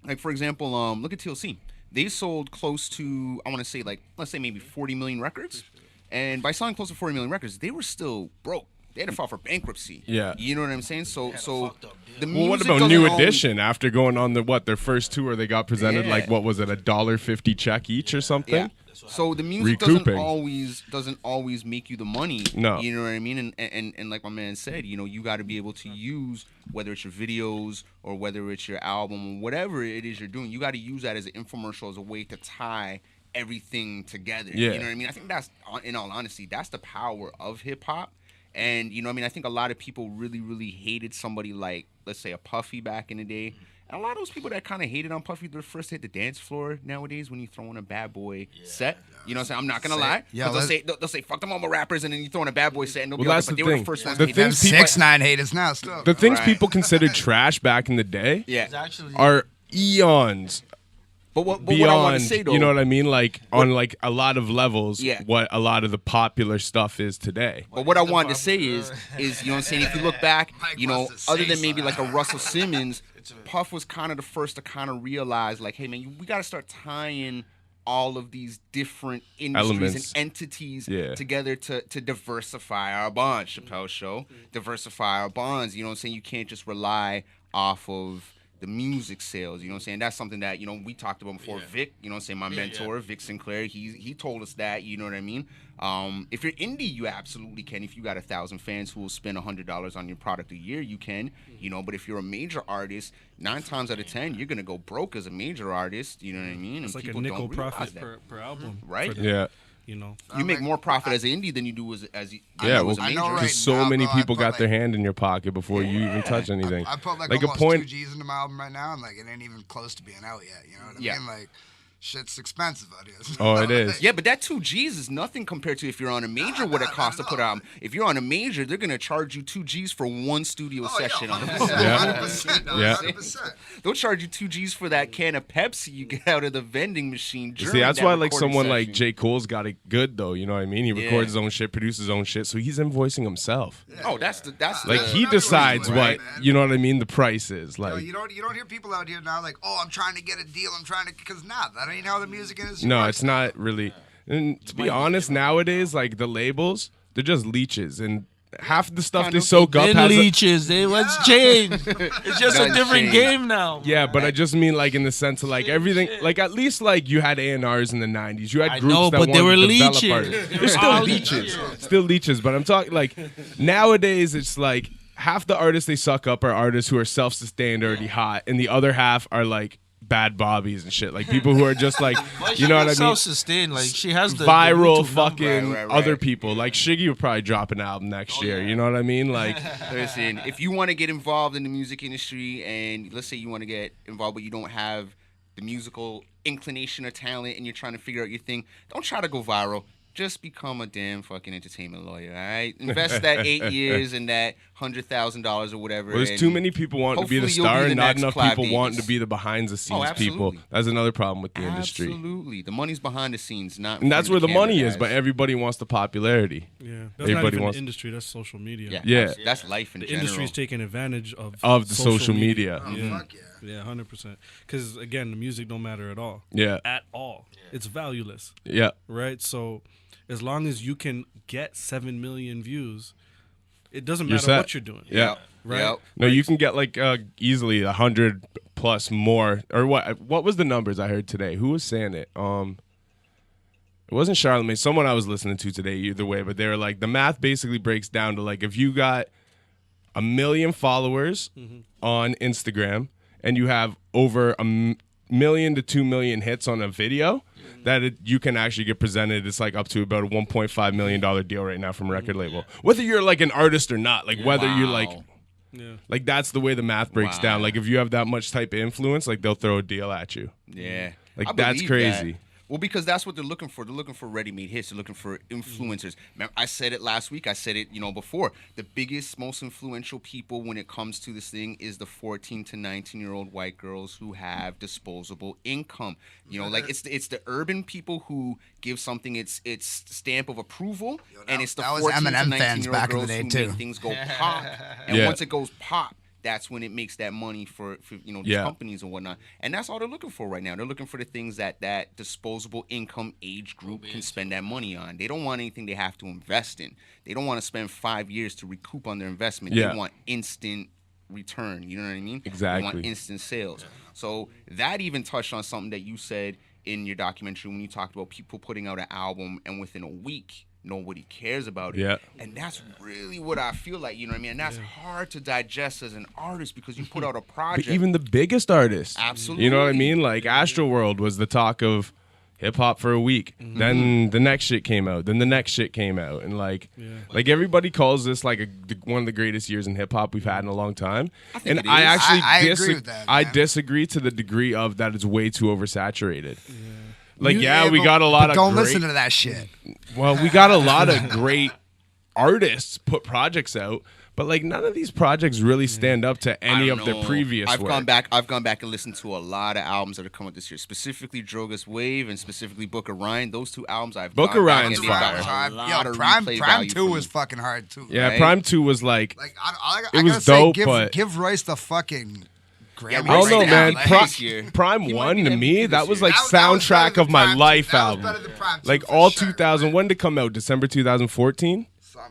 like for example, look at TLC. They sold close to, I want to say like, let's say maybe 40 million records, and by selling close to 40 million records, they were still broke. They had to file for bankruptcy. Yeah. You know what I'm saying? So fucked up deal. the Well, what music about doesn't New always- Edition after going on their first tour? They got presented like Yeah. what was it, $1.50 check each or something? Yeah. So the music Recouping. doesn't always make you the money. No. You know what I mean? And like my man said, you got to be able to use, whether it's your videos or whether it's your album or whatever it is you're doing, you got to use that as an infomercial, as a way to tie everything together. Yeah. You know what I mean? I think that's, in all honesty, that's the power of hip hop. And I think a lot of people really, really hated somebody like, let's say, a Puffy back in the day. And a lot of those people that kind of hated on Puffy, they're first hit the dance floor nowadays when you throw in a Bad Boy set. You know what I'm saying? I'm not gonna lie. Yeah, But they'll say fuck them all my rappers, and then you throw in a Bad Boy set, and they'll be Well, like, that's but the they were thing. the first ones The to hit things that. people- 6ix9ine haters now still. The things Right. people considered trash back in the day Yeah. It's actually are eons But what I beyond, want to say though, you know what I mean? Like on like a lot of levels, Yeah. what a lot of the popular stuff is today. But what I is the wanted to say popular- is, you know what I'm saying? If you look back, Mike you know, wants to other say than maybe like a something. Russell Simmons, Puff was kind of the first to kind of realize, like, hey man, we got to start tying all of these different industries Elements. and entities Yeah. together to diversify our bonds. Chappelle Show, diversify our bonds. You know what I'm saying? You can't just rely off of the music sales. You know what I'm saying? That's something that, we talked about before. Yeah. Vic, you know what I'm saying, my mentor, Vic Sinclair, he told us that, you know what I mean? If you're indie, you absolutely can. If you got 1,000 fans who will spend $100 on your product a year, you can, but if you're a major artist, 9 times out of 10, you're going to go broke as a major artist, you know what I mean? It's And like a people nickel don't realize profit that. per album. Right? for them, Yeah. You know. You make more profit as an indie than you do as you Yeah, do well, as a I major. know, right? because so now, many bro, I people put, got like- their hand in your pocket before you even touch anything. I put like a almost point. 2 G's into my album right now, and like it ain't even close to being out yet. You know what I Yeah. mean? Like, shit's expensive out here. Oh, it is. Yeah, but that 2 G's is nothing compared to if you're on a major, what it costs to put out. If you're on a major, they're gonna charge you 2 G's for one studio session. on the 100%, Yeah. 100%, no, Yeah. 100%. They'll charge you 2 G's for that can of Pepsi you get out of the vending machine. See, during that's that why like recording someone like session. J. Cole's got it good though. You know what I mean? He Yeah. records his own shit, produces his own shit, so he's invoicing himself. Oh, that's Like Yeah, he that's decides what he's what doing, man. you know what I mean. The price is You know, like you don't hear people out here now like, oh, I'm trying to get a deal. I'm trying to, because that ain't how the music industry no, works. it's not really. And to be honest, nowadays like the labels, they're just leeches, and half the stuff Kind they of. soak up Been has. leeches. What's changed? It's just a Nothing different changed. game now. Yeah, but I just mean like in the sense of like everything, like at least like you had A&Rs in the 90s. You had I groups know, that but they wanted were to develop leeches. artists. They They're were still all leeches. leeches. Still leeches, but I'm talking like nowadays it's like half the artists they suck up are artists who are self-sustained, already hot, and the other half are like bad bobbies and shit. Like people who are just like, you know what I mean? Self-sustained. Like she has the Viral YouTube number. fucking Right. other people. Like Shiggy will probably drop an album next year. You know what I mean? Like, Listen, if you want to get involved in the music industry, and let's say you want to get involved, but you don't have the musical inclination or talent, and you're trying to figure out your thing, don't try to go viral. Just become a damn fucking entertainment lawyer, all right? Invest that 8 years and that $100,000 or whatever. there's and too many people wanting to be the hopefully you'll star be and the not next enough Clive people wanting to Davis. be the behind the scenes people. absolutely. That's another problem with the industry. Absolutely. The money's behind the scenes, not in And that's front where of the money camera, is, but guys. everybody wants the popularity. Yeah. That's Everybody not even wants- the industry. That's social media. Yeah, Yeah. that's life in The general. industry's taking advantage of The social media. Oh, Yeah. fuck yeah. Yeah, 100%. Because again, the music don't matter at all. Yeah. At all. It's valueless, Yeah. right? So as long as you can get 7 million views, it doesn't You're matter set. what you're doing. Yeah. Right? Yep. No, you can get like easily 100 plus more. Or what was the numbers I heard today? Who was saying it? It wasn't Charlamagne. Someone I was listening to today either way, but they were like the math basically breaks down to like if you got 1 million followers on Instagram and you have over 1 million to 2 million hits on a video, that you can actually get presented. It's like up to about a $1.5 million deal right now from a record label. Whether you're like an artist or not, like whether you're like, Yeah. like that's the way the math breaks down. Like if you have that much type of influence, like they'll throw a deal at you. Yeah. Like I that's believe crazy. that. Well, because that's what they're looking for. They're looking for ready-made hits. They're looking for influencers. Remember, I said it last week. I said it, before. The biggest, most influential people when it comes to this thing is the 14 to 19-year-old white girls who have disposable income. Like it's the urban people who give something its stamp of approval, and it's the that was 14 to Eminem fans 19-year-old back in the girls day, who too. make things go pop. And Yeah. once it goes pop, that's when it makes that money for these companies and whatnot. And that's all they're looking for right now. They're looking for the things that disposable income age group can spend that money on. They don't want anything they have to invest in. They don't want to spend 5 years to recoup on their investment. Yeah. They want instant return. You know what I mean? Exactly. They want instant sales. So that even touched on something that you said in your documentary when you talked about people putting out an album and within a week nobody cares about it. Yeah. And that's really what I feel like, you know what I mean? And that's hard to digest as an artist because you put out a But project. even the biggest artists, Absolutely. you know what I mean? Like Astroworld was the talk of hip hop for a week. Then the next shit came out. Then the next shit came out, and like everybody calls this like one of the greatest years in hip hop we've had in a long time. think And it I is. actually I agree with that, I man. disagree to the degree of that it's way too oversaturated. Like You- we but- got a lot but of don't great, listen to that shit. well, we got a lot of great artists put projects out, but like none of these projects really stand up to any I of don't their know. previous I've work. gone back and listened to a lot of albums that have come out this year, specifically Drogas Wave and specifically Book of Ryan. Those two albums I've Book gone of back Ryan's and they've got fire. a lot Yo, of Prime replay Prime value 2 for was me. fucking hard too. Yeah, right? Prime 2 was like Like I It was gotta say, dope, give, but- give Royce the fucking Grammy. I don't know, Right man. now, Pri- this year. Prime He might 1 be to MVP me, this that was year. like That was better soundtrack than of my Prime 2. life That was album. better than Prime 2 Like for all sure, 2000. man. When did it come out? December 2014.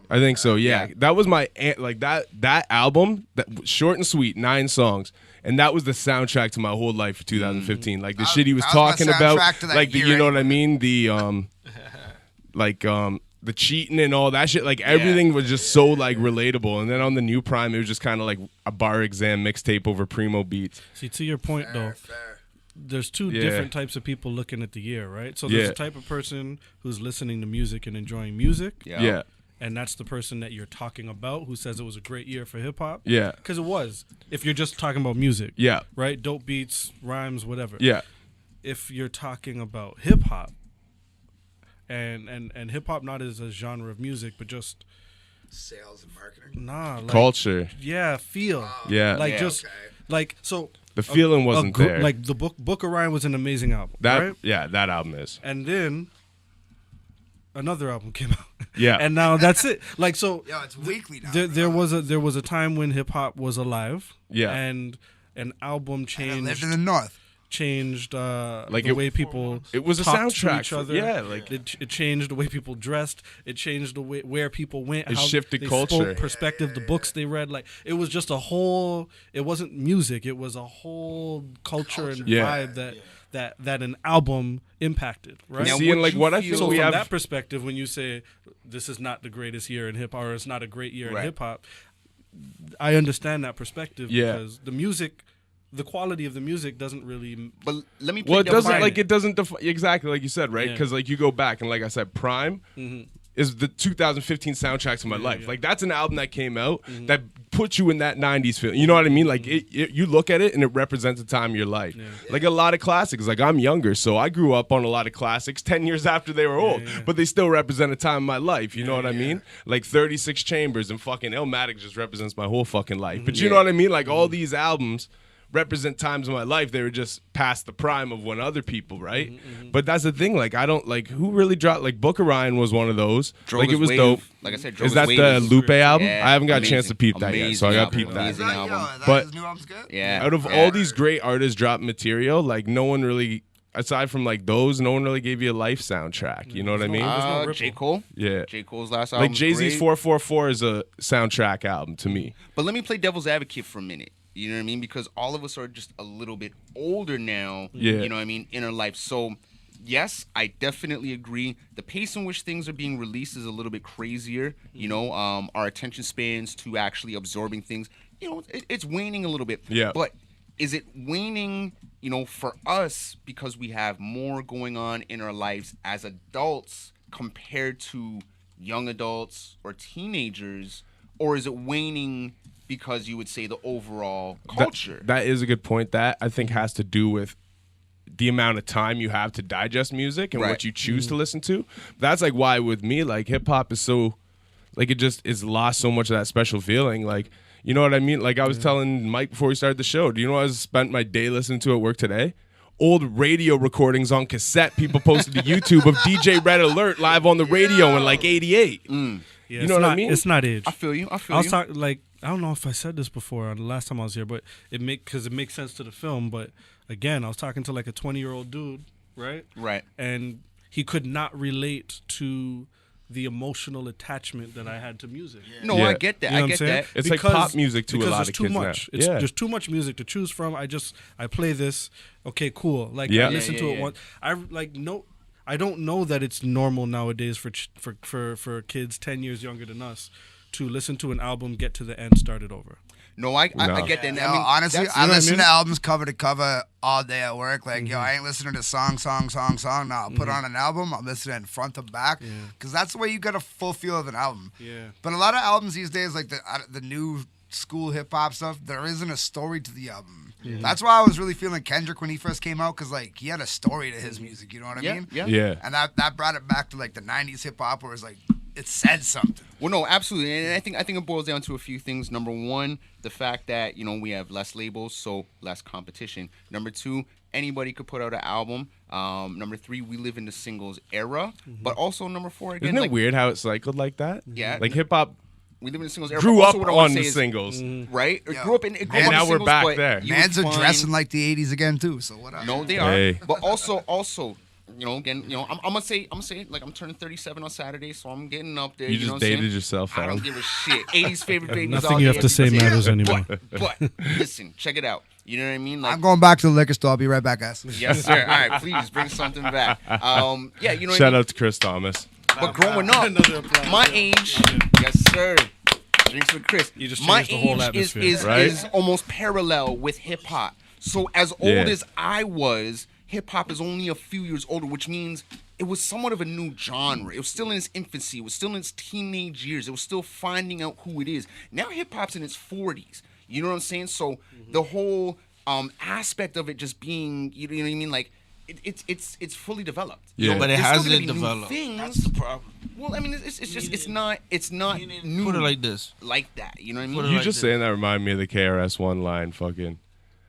I think so. Yeah, that was my like that album. That short and sweet, 9 songs, and that was the soundtrack to my whole life for 2015. Like the shit he was that was my talking about, soundtrack to that like the, year you know what I anyway. mean? The the cheating and all that shit. Like everything was just so like relatable. And then on the new Prime, it was just kind of like a bar exam mixtape over primo beats. See, to your point though, Fair. there's two Yeah. different types of people looking at the year, right? So there's Yeah. the type of person who's listening to music and enjoying music, Yeah. and that's the person that you're talking about who says it was a great year for hip hop. Yeah. Because it was. If you're just talking about music, Yeah. right? Dope beats, rhymes, whatever. Yeah. If you're talking about hip hop, and hip hop not as a genre of music, but just Sales and marketing. like, Culture. yeah, feel, Yeah. like Yeah. just Okay. like so. The feeling wasn't there. Like the Book of Ryan was an amazing album, that right? yeah, that album is. And then another album came out. Yeah. And now that's it. Like so Yo, it's weekly now. there was a time when hip hop was alive. Yeah. And an album I changed lived in the north. Like the it- way people It was a talked to soundtrack each for- other. yeah, like- it changed the way people dressed. It changed the way where people went. It how shifted they culture. spoke, perspective, the books they read. Like it was just a whole. It wasn't music. It was a whole culture and Yeah. vibe that an album impacted. Right. Now, See, and would like you what I feel- feel So we from have that perspective, when you say this is not the greatest year in hip hop, or it's not a great year in Right. hip hop, I understand that perspective Yeah. because the music, the quality of the music doesn't really. But let me play Well, it devil's doesn't define like it. it doesn't define exactly like you said, right? Yeah. Because like you go back and like I said, Prime is the 2015 soundtrack to my life. yeah. Like that's an album that came out that puts you in that 90s feel. You know what I mean? Like you look at it and it represents a time of your life. Like a lot of classics. Like I'm younger, so I grew up on a lot of classics 10 years after they were old, but they still represent a time of my life. You know what I mean? Like 36 Chambers and fucking Illmatic just represents my whole fucking life. But you know what I mean? Like all these albums represent times of my life. They were just past the prime of when other people, right? But that's the thing. Like I don't like who really dropped. Like Book of Ryan was one of those. Like it Drogas was Wave, dope. like I said, Is Drogas that Wave the is- Lupe album? Yeah, I haven't got a chance to amazing. peep that yet, so I got to Amazing peep that. album. Is Amazing that, album. yo, But- his new album's good? Yeah. Out of yeah. all these great artists drop material, like no one really, aside from like those, no one really gave you a life soundtrack. You know what I mean? There's no ripple. J. Cole. Yeah. J. Cole's last album. Like Jay-Z's 444 is a soundtrack album to me. But let me play devil's advocate for a minute. You know what I mean? Because all of us are just a little bit older now. Yeah. You know what I mean? In our life. So, yes, I definitely agree. The pace in which things are being released is a little bit crazier. You know, our attention spans to actually absorbing things, you know, it's waning a little bit. Yeah. But is it waning you know, for us, because we have more going on in our lives as adults compared to young adults or teenagers, or is it waning because you would say the overall culture? That is a good point. That I think has to do with the amount of time you have to digest music and Right. what you choose to listen to. That's like why with me, like hip hop is so, like it just is lost so much of that special feeling. Like, you know what I mean? Like I was telling Mike before we started the show, do you know what I spent my day listening to at work today? Old radio recordings on cassette people posted to YouTube of DJ Red Alert live on the radio in like 88. Yeah, You it's know what I not- mean? It's not age. I feel you. I was talking like I don't know if I said this before the last time I was here, but it makes sense to the film. But again, I was talking to like a 20-year-old dude, right? Right. And he could not relate to the emotional attachment that I had to music. No, Yeah. I get that. You know I what I'm get saying? that. It's like pop music to a because lot there's of too kids now. much. Yeah. There's too much music to choose from. I play this. Okay, cool. Like Yeah. I listen to it once. I don't know that it's normal nowadays for kids 10 years younger than us to listen to an album, get to the end, start it over. No, I No. get that. And Yo, I mean, honestly, that's- I you know what I listen mean? to albums cover to cover all day at work. Like, yo, I ain't listening to song. No, I'll put on an album. I'm listening front to back because that's the way you get a full feel of an album. Yeah. But a lot of albums these days, like the new school hip hop stuff, there isn't a story to the album. That's why I was really feeling Kendrick when he first came out because like he had a story to his music. You know what I yeah, mean? yeah. Yeah. And that brought it back to like the '90s hip hop where it's like it said something. Well, no, absolutely, and I think it boils down to a few things. Number one, the fact that we have less labels, so less competition. Number two, anybody could put out an album. Number three, we live in the singles era, but also number four, again, Isn't it like, weird how it cycled like that? Yeah. Like hip hop we live in the singles era. grew but up also what I wanna on say the is, singles. right? It Yeah. grew up in. It grew And up on now the we're singles, back but there. you Mans would are find- dressing like the '80s again too. So whatever. No, they are. Hey. But also, again, I'm gonna say, like I'm turning 37 on Saturday, so I'm getting up there. You know just what I'm saying? dated yourself, I fam. don't give a shit. 80s favorite babies. Nothing all you day, have to say every day. matters anymore. But listen, check it out. You know what I mean? Like, I'm going back to the liquor store. I'll be right back, guys. yes, sir. All right, please bring something back. Yeah, you know what I Shout mean? out to Chris Thomas. But growing up, Another applause. my age, yes, sir. Drinks with Chris. You just my changed the whole age atmosphere. is Right? almost parallel with hip hop. So as old Yeah. as I was, hip hop is only a few years older, which means it was somewhat of a new genre. It was still in its infancy. It was still in its teenage years. It was still finding out who it is. Now hip hop's in its 40s. You know what I'm saying? So the whole aspect of it just being, you know what I mean? Like it's fully developed. Yeah. But it There's still gonna hasn't be new developed. things. That's the problem. Well, I mean, it's just it's not new. Put it like this. like that. You know what I Put mean? it You like just this. saying that remind me of the KRS-One line. Fucking,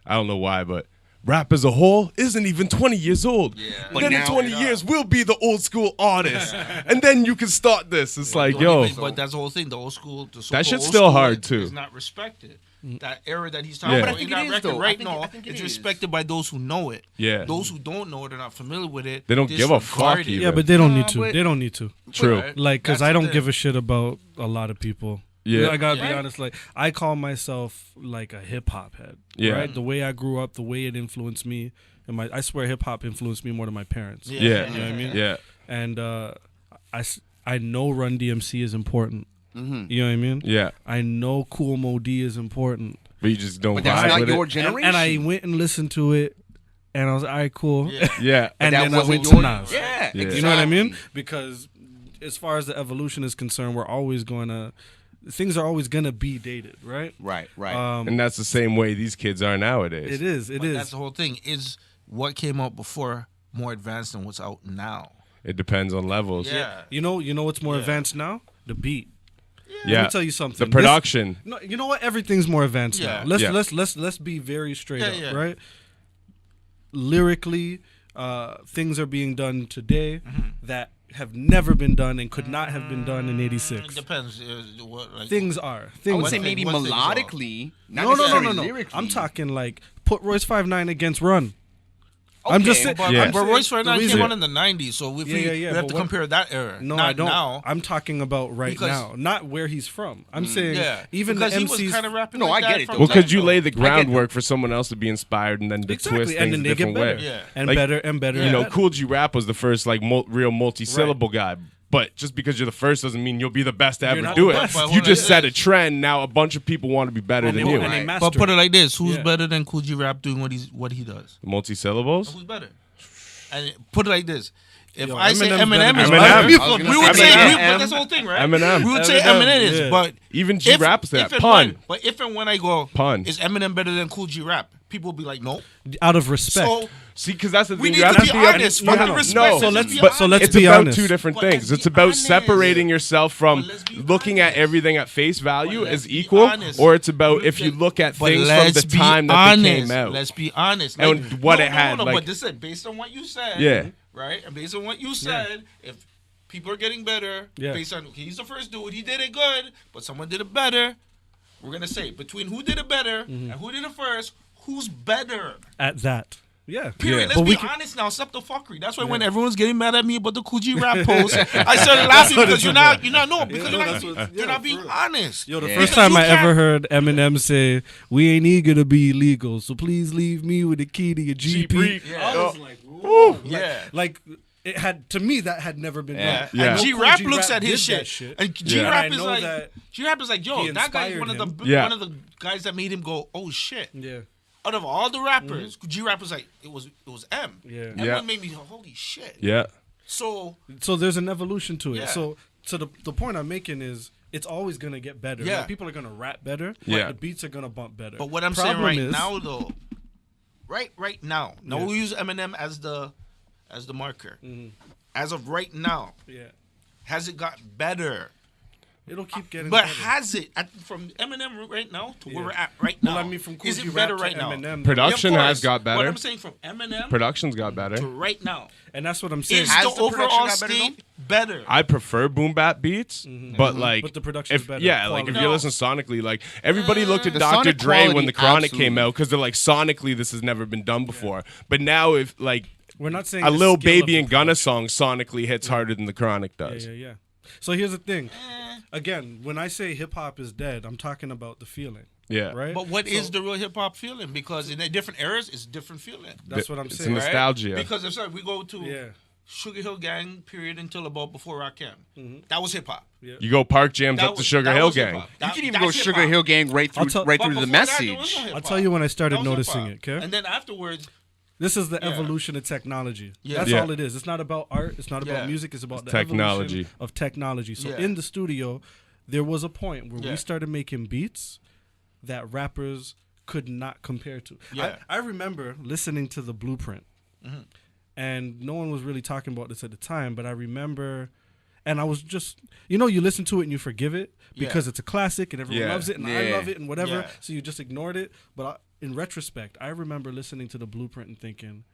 I don't know why, but rap as a whole isn't even 20 years old. Yeah. But Then in now- 20 years, we'll be the old school artists, and then you can start this. It's like, yo, But that's the whole thing. The old school, the That so-called shit's old still school hard, too. Is not respected. That era that he's talking Yeah. about But I think in it that is, record though. right I now, think it it's is. respected by those who know it. Yeah. Those who don't know it are not familiar with it. They don't give a fuck disregard it. even. Yeah, but they don't Nah, need to. but- They don't need to. true. Right? Like, because That's I the don't thing. give a shit about a lot of people. Yeah. I gotta be Right. honest. Like, I call myself like a hip hop head. Yeah. Right. The way I grew up, the way it influenced me, and I swear hip hop influenced me more than my parents. Yeah. Yeah. You know what I mean? Yeah. And I know Run DMC is important. You know what I mean? Yeah. I know Cool Mo D is important. But you just don't But that's vibe not with your it. generation. And I went and listened to it, and I was like, all right, cool. Yeah. Yeah. And that then I wasn't went to your- Nas. Yeah, Yeah. You know what I mean? exactly. Because as far as the evolution is concerned, we're always going to, things are always going to be dated, right? Right, right. And that's the same way these kids are nowadays. It is. It But is. that's the whole thing. Is what came out before more advanced than what's out now? It depends on levels. Yeah. You know what's more Yeah. advanced now? The beat. Yeah. Let me tell you something. The This- production. No, you know what? Everything's more advanced Yeah. now. Yeah. Let's be very straight Yeah, up, yeah. right? Lyrically, things are being done today that have never been done and could not have been done in It '86. depends. What, like, Things are. I Things would say are. maybe what things are? melodically, not No. necessarily lyrically. I'm talking like put Royce 5'9" against Run. I'm just saying. But, Yeah. but Royce right The now reason- came out in the '90s, so if Yeah, we, yeah, we have but to what- compare that era. No, not I don't. Now. I'm talking about right Because- now, not where he's from. I'm saying Yeah, even because the he MCs. was kind of rapping. No, like I get that it, from though. Well, because you get-go. lay the that. groundwork for someone else to be inspired and then to twist exactly, things and then a they get different better, way. Yeah. and Like, better and better. You and know, better. Cool G Rap was the first like real multi-syllable guy. But just because you're the first doesn't mean you'll be the best to You're ever not do the it. best. But You what just it set a is- trend. Now a bunch of people want to be better And than they, you. and they Right. master But put it it. like this: Who's Yeah. better than Cool G Rap doing what he does? Multi-syllables? Who's better? And put it like this: If Yo, I say Eminem's Eminem is Eminem. better, I was gonna we would say say Eminem. but that's the whole thing, right? Eminem. We would say Eminem, Eminem is, yeah. but Even G-Rap said if that. and Pun. when- But if and when I go, Pun. is Eminem better than Cool G Rap? People will be like, no. Out of respect. So See, because that's the we thing. need You have to be to honest. no, Fucking no, no. respect. No. Let's So just be but- so honest. let's It's be about honest. two different But things. let's be It's about honest. separating yourself from But let's be looking at honest. everything at face value But let's as be equal, honest. or it's about if you look at But things from let's the be time that honest. they came out. Let's be honest. And what it had, No, like- but listen, based on what you said, Yeah. right? And based on what you said, if people are getting better, Yeah. based on he's the first dude, he did it good, but someone did it better. We're gonna say between who did it better and who did it first, who's better? At that. Yeah. Period. Yeah. Let's But be we can- honest now. Stop the fuckery. That's why when everyone's getting mad at me about the Cool G Rap post, I started laughing because you're not no because you're not being honest. Yo, the Yeah. first Because time you I ever can't- heard Eminem say, "We ain't even gonna be illegal, so please leave me with the key to your GP." Jeep. I was like, Woo. Like, Yeah. like it had to me that had never been Yeah. done. Yeah. I And know G Cool Rap G looks at his did that shit. And G Yeah. Rap And I is know like that G Rap is like, yo, he that guy's inspired one of the him. Yeah. one of the guys that made him go, oh shit. Yeah. Out of all the rappers, G Rap was like, it was M. Yeah. Everyone Yeah. made me go, holy shit. Yeah. So So there's an evolution to it. Yeah. So the point I'm making is it's always gonna get better. Yeah. Like, people are gonna rap better. Yeah. The beats are gonna bump better. but what I'm Problem saying right is- now though, right now, no, Yeah. we use Eminem as the marker. Mm-hmm. As of right now, yeah, has it got better? it'll keep getting. But better. has it from Eminem right now to where Yeah. we're at right now? Well, I mean, from Cool is G it better Rap right to now? Eminem, Production Yeah, of has course. got better. What I'm saying from Eminem Production's got better. to right now, and that's what I'm saying. is Has the the production overall got better, state better? I prefer boom bap beats, but like, But the production's if, better. yeah, like if Quality. you listen sonically, like everybody looked at The Dr. sonic Dre when quality, the Chronic came absolutely. out because they're like sonically this has never been done before. But now if like We're not saying a the Lil skill of Baby the and Gunna song sonically hits harder than the Chronic does. Yeah, yeah, yeah. So here's the thing. Again, when I say hip hop is dead, I'm talking about the feeling, Yeah. right? But what is So the real hip hop feeling? Because in the different eras, it's different feeling. That's what I'm It's saying. a right? nostalgia. Because if we go to Yeah. Sugar Hill Gang period until about before Rakim, that was hip hop. You go Park Jams That up to was- Sugar that Hill was Gang. hip-hop. You That- can even that's go Sugar hip-hop. Hill Gang right I'll through tell- right But through the before that, there was message. no hip-hop. I'll tell you when I started That was noticing hip-hop. it, okay? And then afterwards, This is the Yeah. evolution of technology. Yeah. That's Yeah. all it is. It's not about art. It's not about Yeah. music. It's about the technology. evolution of technology. So Yeah. in the studio, there was a point where Yeah. we started making beats that rappers could not compare to. Yeah. I remember listening to the Blueprint, and no one was really talking about this at the time, but I remember, and I was just, you listen to it and you forgive it because it's a classic and everyone Yeah. loves it and I Yeah. love it and whatever, Yeah. so you just ignored it. But in retrospect, I remember listening to the Blueprint and thinking,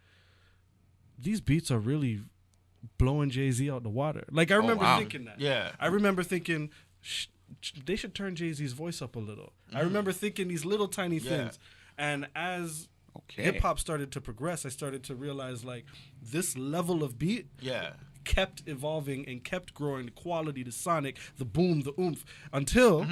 these beats are really blowing Jay-Z out the water. Like, I remember wow. thinking that. Yeah. I remember thinking, they should turn Jay-Z's voice up a little. I remember thinking these little tiny things. And as Okay. hip-hop started to progress, I started to realize, like, this level of beat yeah. kept evolving and kept growing, the quality, the sonic, the boom, the oomph, until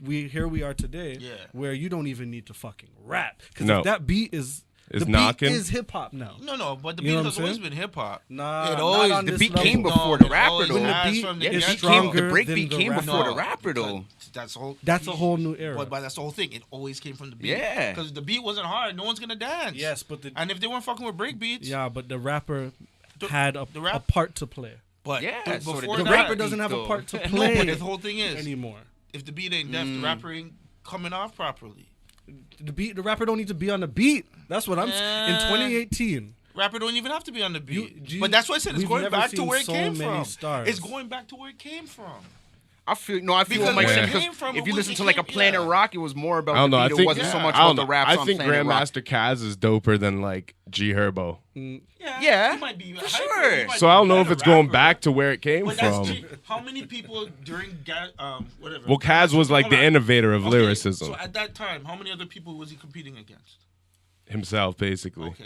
here we are today, Yeah. where you don't even need to fucking rap. Because No. if that beat is the knocking. beat is hip-hop now. No, but the You beat know what has I'm always saying? been hip hop. Nah, it not always on The this beat level. came No, before the it rapper always though. When the has beat from is the beginning. stronger The break than beat the came rapper. before the rapper though. That's the whole. That's a whole new era. But that's the whole thing. It always came from the beat. Yeah. Because the beat wasn't hard. No one's gonna dance. Yes, but the And if they weren't fucking with break beats, yeah, but the rapper The- had a the rap- part to play. but Yeah, th- so before The that, rapper doesn't have a though. part to No, play but the whole thing is, anymore. if the beat ain't deaf, the rapper ain't coming off properly. The rapper don't need to be on the beat. That's what I'm in 2018. Rapper don't even have to be on the beat. do you- But that's why I said it's we've going never back to seen where it so came many from. stars. It's going back to where it came from. I feel Because like where it because came from, if it you was- listen it to like a came- Planet yeah. Rock, it was more about I don't the know. I beat. think It wasn't so much I don't about the know. raps I on think Planet Rock. Grandmaster Caz is doper than like G Herbo. Yeah, he might be for hyper, sure. he might So be I don't know a if it's better going rapper. back to where it came But that's from. G- how many people during whatever? Well, Kaz was like Hold the on. innovator of Okay, lyricism So at that time, how many other people was he competing against? himself, basically. Okay.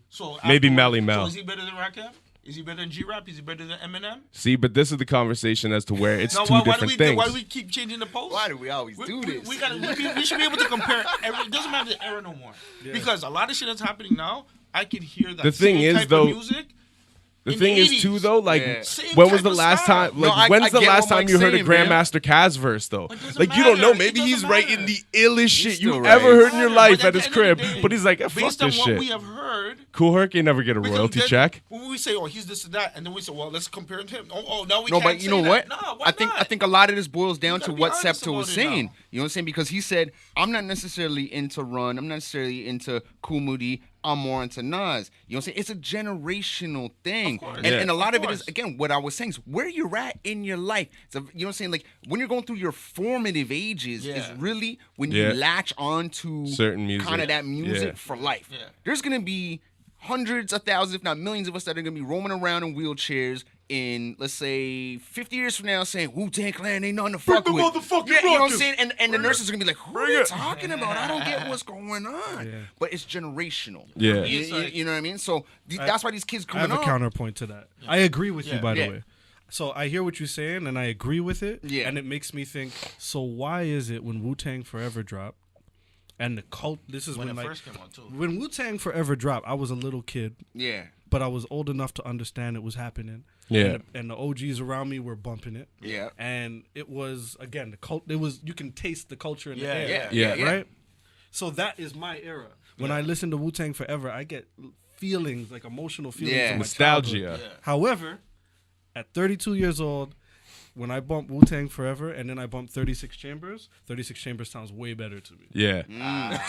So Maybe afterwards- Melly Mel. So is he better than Rakim? Is he better than G-Rap? Is he better than Eminem? See, but this is the conversation as to where it's No, two why do different we things. why do we keep changing the post? Why do we always do this? We should be able to compare. It doesn't matter the era no more because a lot of shit that's happening now. I can hear that. The thing same is, type though- of music The in thing the is 80s. too though, like Yeah. Same when was type the of last style. time? No, Like when's the get last what time Mike's you heard a saying, man. Grandmaster Caz verse though? It doesn't Like you don't know, matter. maybe It he's doesn't writing matter. the illest shit you still ever right. heard in your But life at at the his end of the crib. day, But he's like, fuck based on this what shit. we have heard, Cool Herc ain't never get a because royalty then check. When we say, "Oh, he's this and that," and then we say, "Well, let's compare him to him." Oh, now we No, can't but you say know that. what? No, why I think not? a lot of this boils down You to gotta be what honest Septa was about it now. saying. You know what I'm saying? Because he said, "I'm not necessarily into Run. I'm not necessarily into Kool Moody. I'm more into Nas." You know what I'm saying? It's a generational thing, Of course. and a lot Of of it is course. again what I was saying is where you're at in your life. So, you know what I'm saying? Like when you're going through your formative ages is Yeah. really when Yeah. you latch on to Certain music. kind of that music Yeah. for life. Yeah. There's gonna be hundreds of thousands, if not millions of us that are gonna be roaming around in wheelchairs in, let's say, 50 years from now saying Wu-Tang Clan ain't nothing to fuck the with. motherfucking Yeah, you know what I'm rockets. saying? And the nurses are gonna be like, who are you it. talking about? I don't get what's going on. Yeah. But it's generational. Yeah. You, It's like- you know what I mean? So that's why these kids I coming have a up. counterpoint to that. I agree with you, Yeah. by the Yeah. way. So I hear what you're saying, and I agree with it. Yeah. And it makes me think. So why is it when Wu Tang Forever dropped, and the cult? This is when when it like first came out too. when Wu Tang Forever dropped, I was a little kid, Yeah. but I was old enough to understand it was happening. Yeah. And the OGs around me were bumping it. Yeah. And it was again the cult. It was you can taste the culture in the Yeah, air. Yeah. Right. So that is my era. When I listen to Wu Tang Forever, I get feelings like emotional feelings. Yeah. of my Nostalgia. childhood. However, at 32 years old, when I bump Wu Tang Forever and then I bump 36 Chambers, 36 Chambers sounds way better to me. Yeah.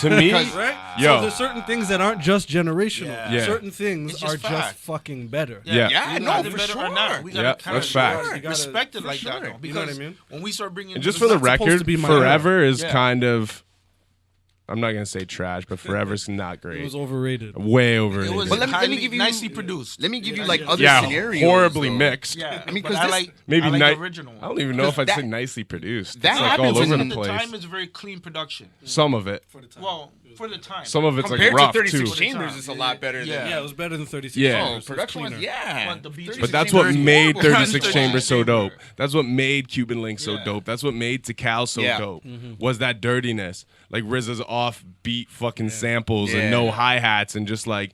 To me, Right? Yo. So there's certain things that aren't just generational. Yeah. Yeah. Certain things It's are just just fact. fucking better. Yeah. Yeah, We no, got it for better or sure. not. We Yep, gotta kind that's of facts. You gotta- respect it for like sure. that, though. You know what Because I mean? when we start bringing And just this for the up- supposed to record, be my Forever is Yeah. kind of, I'm not gonna say trash, but Forever's not It great. was overrated. Way overrated. it was But let me highly, give you- nicely produced. Let me give you Yeah. like other yeah, scenarios. horribly though. mixed. Yeah, I mean, but 'cause I this- like Maybe I like ni- the original one. I don't even know if I'd say that- nicely produced. that It's like happens all in over At the the place. time, it's very clean production. Some of it. For the time. Well, for the time. Some of it's Compared like rough to 36 too. Chambers, it's a lot better Yeah. than. Yeah, it was better than 36 Yeah. Chambers. Oh, It was production was cleaner. yeah. But the beats- 36 But that's Chambers what is made horrible. 36 Chambers Chambers so Chamber. dope. That's what made Cuban Link so Yeah. dope. That's what made Tikal so Yeah. dope. Was that dirtiness. Like RZA's offbeat fucking samples Yeah. and no hi-hats and just like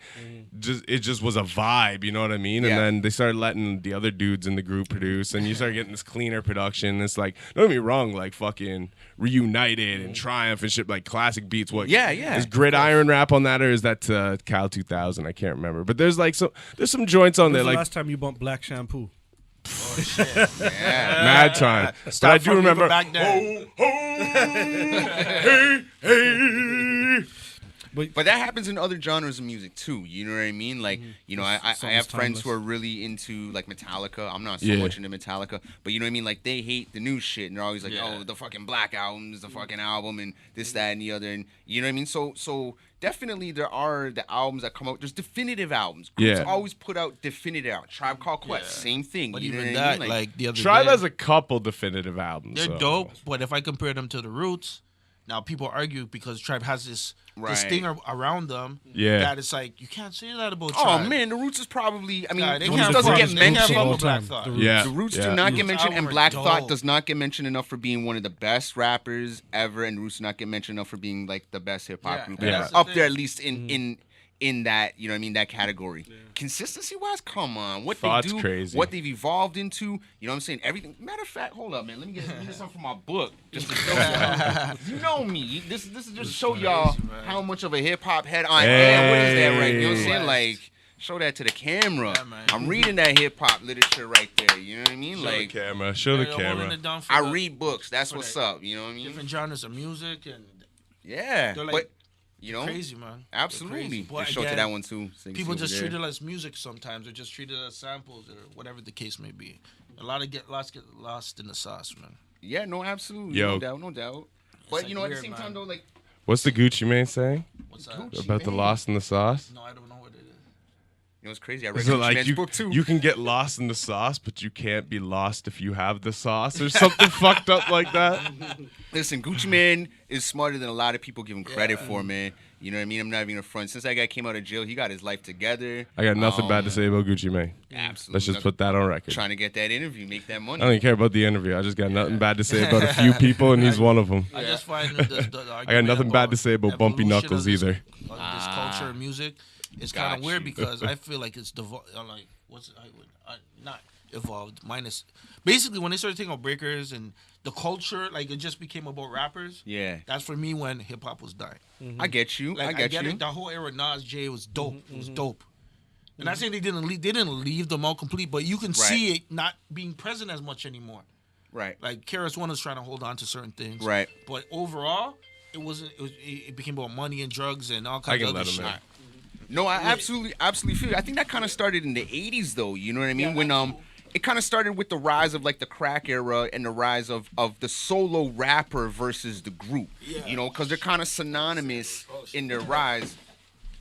it just was a vibe, you know what I mean? And Yeah. then they started letting the other dudes in the group produce and you start getting this cleaner production. It's like, don't get me wrong, like fucking Reunited and Triumph and shit, like classic beats. What Yeah, yeah. Is Gridiron rap on that or is that Cal 2000? I can't remember. But there's like there's some joints on When was there the like last time you bumped Black Shampoo? Yeah. Mad Time. But I Stop do from even remember. back then. But that happens in other genres of music too. You know what I mean? Like, you know, I have Something's friends who timeless. are really into like Metallica. I'm not so Yeah. much into Metallica, but you know what I mean? Like they hate the new shit and they're always like, Yeah. oh, the fucking Black Album is the fucking album and this, that, and the other. And you know what I mean? So definitely there are the albums that come out. There's definitive albums. Groups Yeah. always put out definitive albums. Tribe Called Quest, Yeah. same thing. But you know even what I that, mean? like the other Tribe day, has a couple definitive albums. they're so. dope. But if I compare them to the Roots, now people argue because Tribe has this thing around them. Yeah. That it's like you can't say that about Oh Tribe. man, the Roots is probably. I mean, Nah, they the can't Roots doesn't fuck- get they can't mentioned. fuck all with Black time. Thought. The Roots. Yeah. The Roots yeah. do not get Roots mentioned, and album Black are Thought dope. does not get mentioned enough for being one of the best rappers ever, and Roots do not get mentioned enough for being like the best hip hop Yeah, group yeah. ever. That's the Up there thing. at least in that, you know what I mean, that category. Consistency wise, come on, what Thought's they do, crazy. what they've evolved into, you know what I'm saying? Everything. Matter of fact, hold up, man, let me get something from my book just to show y'all. You know me. This is just to show y'all man. how much of a hip hop head I am. What is that, right? You know what I'm saying? Hey. Like. Show that to the camera. Yeah, man. I'm reading that hip hop literature right there. You know what I mean? Show Like the camera. Show the They're holding camera. it down for I the read books. That's for what's the up. You know what I mean? different genres of music and Yeah. They're like but you know, crazy, man. They're absolutely. crazy. But Just show to again, that one too. So you people see just over treat there. it as music sometimes, or just treat it as samples, or whatever the case may be. A lot of get lost in the sauce, man. Yeah, no, absolutely. Yo. No doubt, no doubt. But like you know, at the weird, same man. time though, like What's the Gucci Mane saying What's that? Gucci about the Mane. lost in the sauce? No, I don't know what it is. you know, it's crazy. I read Is it Gucci like Mane's you, book too. you can get lost in the sauce, but you can't be lost if you have the sauce or something fucked up like that? Listen, Gucci Mane is smarter than a lot of people give him credit for, man. You know what I mean? I'm not even a front. Since that guy came out of jail, he got his life together. I got nothing bad to say about Gucci Mane. Absolutely. Let's just put that on record. Trying to get that interview, make that money. I don't even care about the interview. I just got nothing bad to say about a few people, and he's one of them. I just find the I got nothing bad to say about Bumpy evolution Knuckles of this, either. Of this culture of music it's kind Got of weird you. because I feel like it's like what's it, not evolved minus. Basically, when they started taking out breakers and the culture, like it just became about rappers. Yeah. That's for me when hip hop was dying. I get you. Like I get you. it. The whole era Nas J was dope. It was dope. And I'm saying they didn't leave them all complete, but you can see it not being present as much anymore. Right. Like KRS One is trying to hold on to certain things. Right. But overall, it wasn't. It became about money and drugs and all I kinds can of other let him shit. in. No, I absolutely feel. I think that kind of started in the '80s, though. You know what I mean? When it kind of started with the rise of like the crack era and the rise of the solo rapper versus the group. Yeah. You know, because they're kind of synonymous in their rise.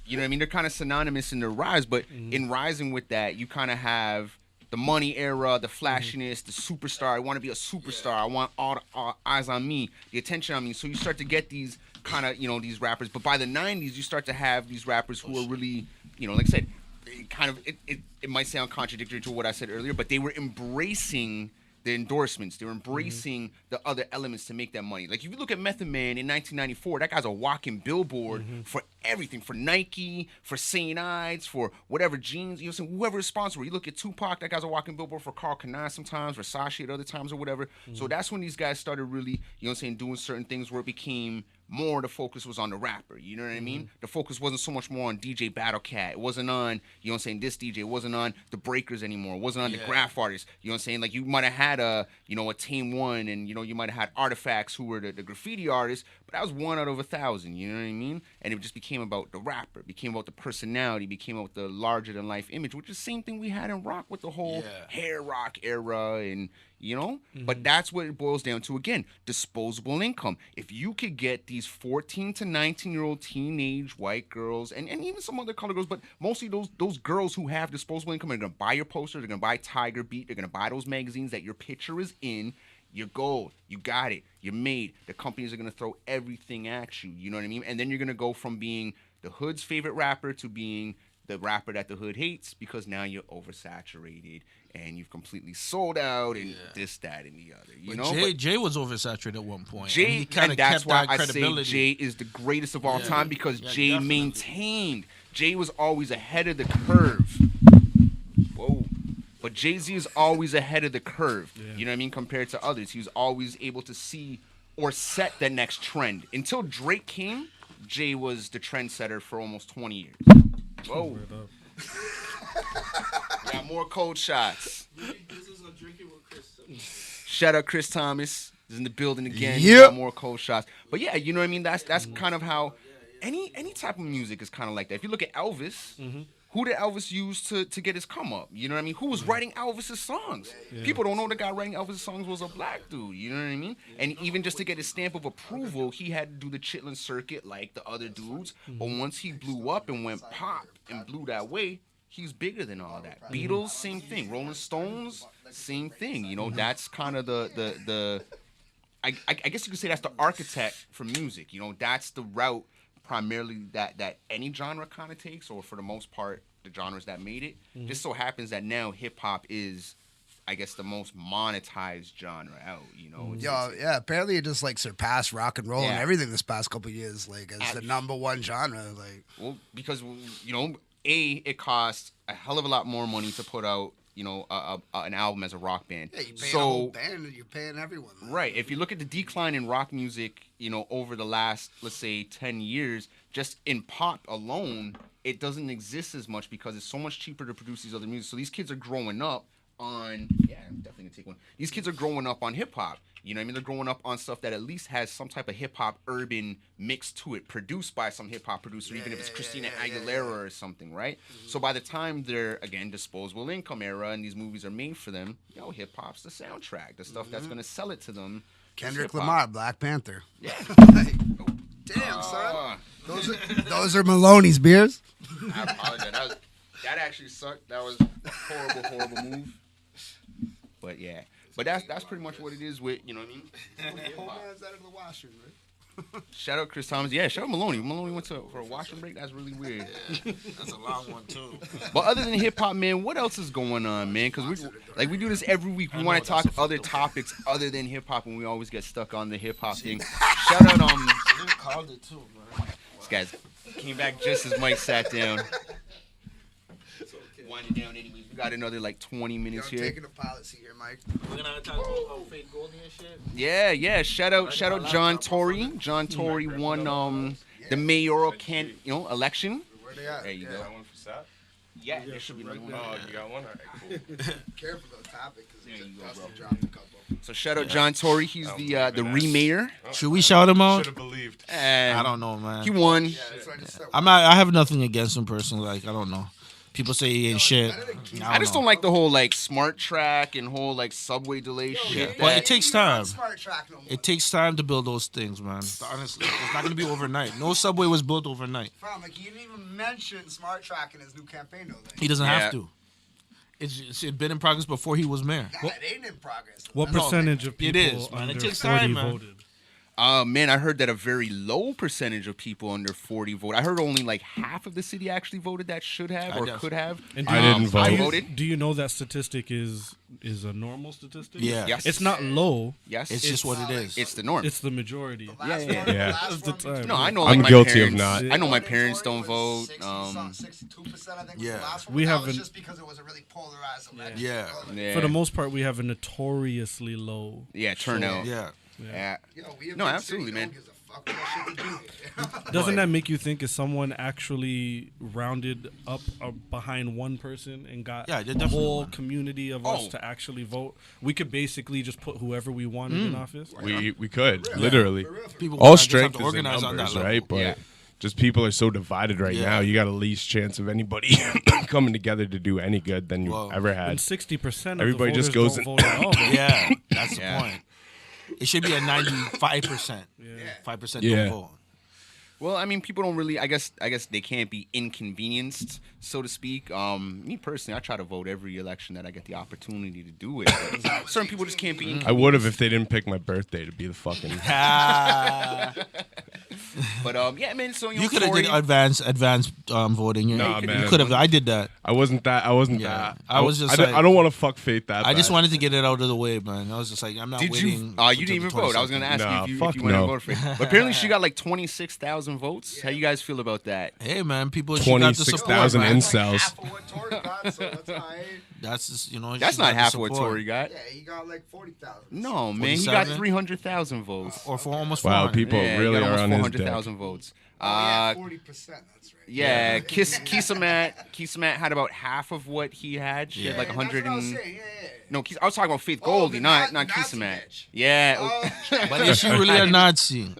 You know what I mean? They're kind of synonymous in their rise, but in rising with that, you kind of have the money era, the flashiness, the superstar. I want to be a superstar. I want all eyes on me, the attention on me. So you start to get these kind of, these rappers. But by the 90s, you start to have these rappers who are really, like I said, it might sound contradictory to what I said earlier, but they were embracing the endorsements. They were embracing the other elements to make that money. Like if you look at Method Man in 1994, that guy's a walking billboard for everything, for Nike, for St. Ides, for whatever jeans, whoever is responsible. You look at Tupac, that guy's a walking billboard for Karl Kani sometimes, Versace at other times or whatever. So that's when these guys started really, doing certain things where it became more the focus was on the rapper, you know what I mean? The focus wasn't so much more on DJ Battle Cat. It wasn't on, this DJ. It wasn't on the breakers anymore. It wasn't on the graph artists. You know what I'm saying? Like you might have had a Tame One and, you might have had Artifacts who were the graffiti artists, but that was 1 out of 1,000, you know what I mean? And it just became about the rapper. It became about the personality. It became about the larger than life image, which is the same thing we had in rock with the whole hair rock era and, but that's what it boils down to. Again, disposable income. If you could get these 14 to 19-year-old teenage white girls and even some other color girls, but mostly those girls who have disposable income are going to buy your poster, they're going to buy Tiger Beat, they're going to buy those magazines that your picture is in, you're gold, you got it, you're made. The companies are going to throw everything at you, you know what I mean? And then you're going to go from being the hood's favorite rapper to being the rapper that the hood hates because now you're oversaturated and you've completely sold out and this, that, and the other. Jay was oversaturated at one point. Jay, and that's why I say Jay is the greatest of all time because Jay definitely maintained. Jay was always ahead of the curve. Whoa. But Jay-Z is always ahead of the curve, you know what I mean, compared to others. He was always able to see or set the next trend. Until Drake came, Jay was the trendsetter for almost 20 years. Whoa. Got more cold shots. Shout out Chris Thomas. Is in the building again. Got more cold shots. But yeah, you know what I mean? That's kind of how any type of music is kind of like that. If you look at Elvis, who did Elvis use to get his come up? You know what I mean? Who was writing Elvis's songs? People don't know the guy writing Elvis's songs was a black dude. You know what I mean? And even just to get his stamp of approval, he had to do the Chitlin circuit like the other dudes. But once he blew up and went pop and blew that way, he's bigger than all that. Beatles, same thing. Rolling Stones, same thing. That's kind of the I guess you could say that's the architect for music. That's the route primarily that any genre kind of takes, or for the most part, the genres that made it. Just so happens that now hip hop is, I guess, the most monetized genre out. Apparently it just like surpassed rock and roll and everything this past couple of years, like as the number one genre. Like, well, because it costs a hell of a lot more money to put out an album as a rock band. Yeah, you're paying a whole band, you're paying everyone. Man. Right. If you look at the decline in rock music, over the last, let's say, 10 years, just in pop alone, it doesn't exist as much because it's so much cheaper to produce these other music. So these kids are growing up on, I'm definitely going to take one. These kids are growing up on hip hop. You know what I mean? They're growing up on stuff that at least has some type of hip hop urban mix to it, produced by some hip hop producer, even if it's Christina Aguilera or something, right? So by the time they're, again, disposable income era and these movies are made for them, hip hop's the soundtrack, the stuff that's going to sell it to them. Kendrick Lamar, Black Panther. Yeah. Damn, son. Those are Maloney's beers. I apologize. That actually sucked. That was a horrible move. But yeah. But that's pretty much what it is with, you know what I mean? Whole man's out of the washroom, right? Shout out Chris Thomas. Yeah, shout out Maloney. Maloney went for a washroom break. That's really weird. That's a long one, too. But other than hip hop, man, what else is going on, man? Because we do this every week. We want to talk other topics other than hip hop, and we always get stuck on the hip hop thing. Shout out called it too, man. This guy came back just as Mike sat down. winding down anyways. We got another like 20 minutes I'm here. taking a pilot seat here, Mike. We're gonna talk about Fade Goldie and shit. Yeah. Shout out John Tory. John Tory won the mayoral election. Where they at? There you go. Got one for Sap? Yeah, there should be another one. Oh, you got one? All right, cool. Careful though, topic, because There you go, Dustin bro. dropped a couple. So shout out John Tory. He's the re-mayor. Should we shout him out? Should have believed. And I don't know, man. he won. Yeah, that's what I just said. I have nothing against him personally. Like, I don't know. People say he ain't shit. I just don't like the whole like smart track and whole like subway delay shit. But that- it takes time. Smart track no more. It takes time to build those things, man. Honestly, it's not gonna be overnight. No subway was built overnight. Fam, like he didn't even mention smart track in his new campaign though. Like, He doesn't Yeah. have to. It's been in progress before he was mayor. nah, it ain't in progress. What That's- percentage of it people is, man. It under takes 40 time, man. voted? Man, I heard that a very low percentage of people under 40 vote. I heard only like half of the city actually voted that should have or I could have. And I didn't vote. I voted. Do you know that statistic is a normal statistic? Yeah. Yes. It's not low. Yes. It's just what it is. It's the norm. It's the majority. The last Yeah. one, the Yeah. last That's the one time. between- No, I know. I'm like, my guilty of parents, not. I know my Voting parents Tory don't was vote. 62%, I think. Yeah. Was the last one. We But that haven't- was just because it was a really polarized election. Yeah. Yeah. For the most part, we have a notoriously low. Yeah, turnout. Yeah. Yeah. Yo, we a No, big absolutely, city, no man. one gives a fuck what shit to do. Doesn't that make you think is someone actually rounded up behind one person and got Yeah, they're a definitely whole one. community of Oh. us to actually vote? We could basically just put whoever we wanted in office. We could, literally. People All just have strength to is in organize on that numbers, level. right? But Yeah. just people are so divided right Yeah. now. You got a least chance of anybody coming together to do any good than you Well, ever And had. 60% of Everybody the voters just goes don't in- vote at all. Yeah, that's the Yeah. point. It should be a 95%. 5% Yeah. don't vote. Well, I mean, people don't really. I guess they can't be inconvenienced, so to speak. Me personally, I try to vote every election that I get the opportunity to do it. But certain people just can't be. I inconvenienced. would have if they didn't pick my birthday to be the fucking. Ah, But yeah, man. So you could have did Tory- advanced voting. You, Nah, you man. could have. I did that. I wasn't that. Yeah. that. I was just I like- don't want to fuck Faith that. I just bad. wanted to get it out of the way, man. I was just like, I'm not Did waiting. you? You until didn't the even vote. I was gonna 22nd. ask Nah, you if fuck you went and no. voted for it. But apparently, she got like 26,000 votes. How you guys feel about that? Hey, man, people. She got the support, 26,000 man. incels. Half of what Tory got, so that's alright. That's just, That's she not got the half of what support. Tory got. Yeah, he got like 40,000. No, man, he got 47? 300,000 votes. Or for almost Wow, 400. people Yeah, he really got are almost on his 400,000 dick. votes. Oh, yeah, 40%. That's right. Yeah, Kisamat had about half of what he had. She had like Yeah, 100 that's what I was and saying, yeah. no, I was talking about Faith Oh, Goldie, the not Nazi Kisamat. bitch. Yeah. Oh, But is she really a Nazi?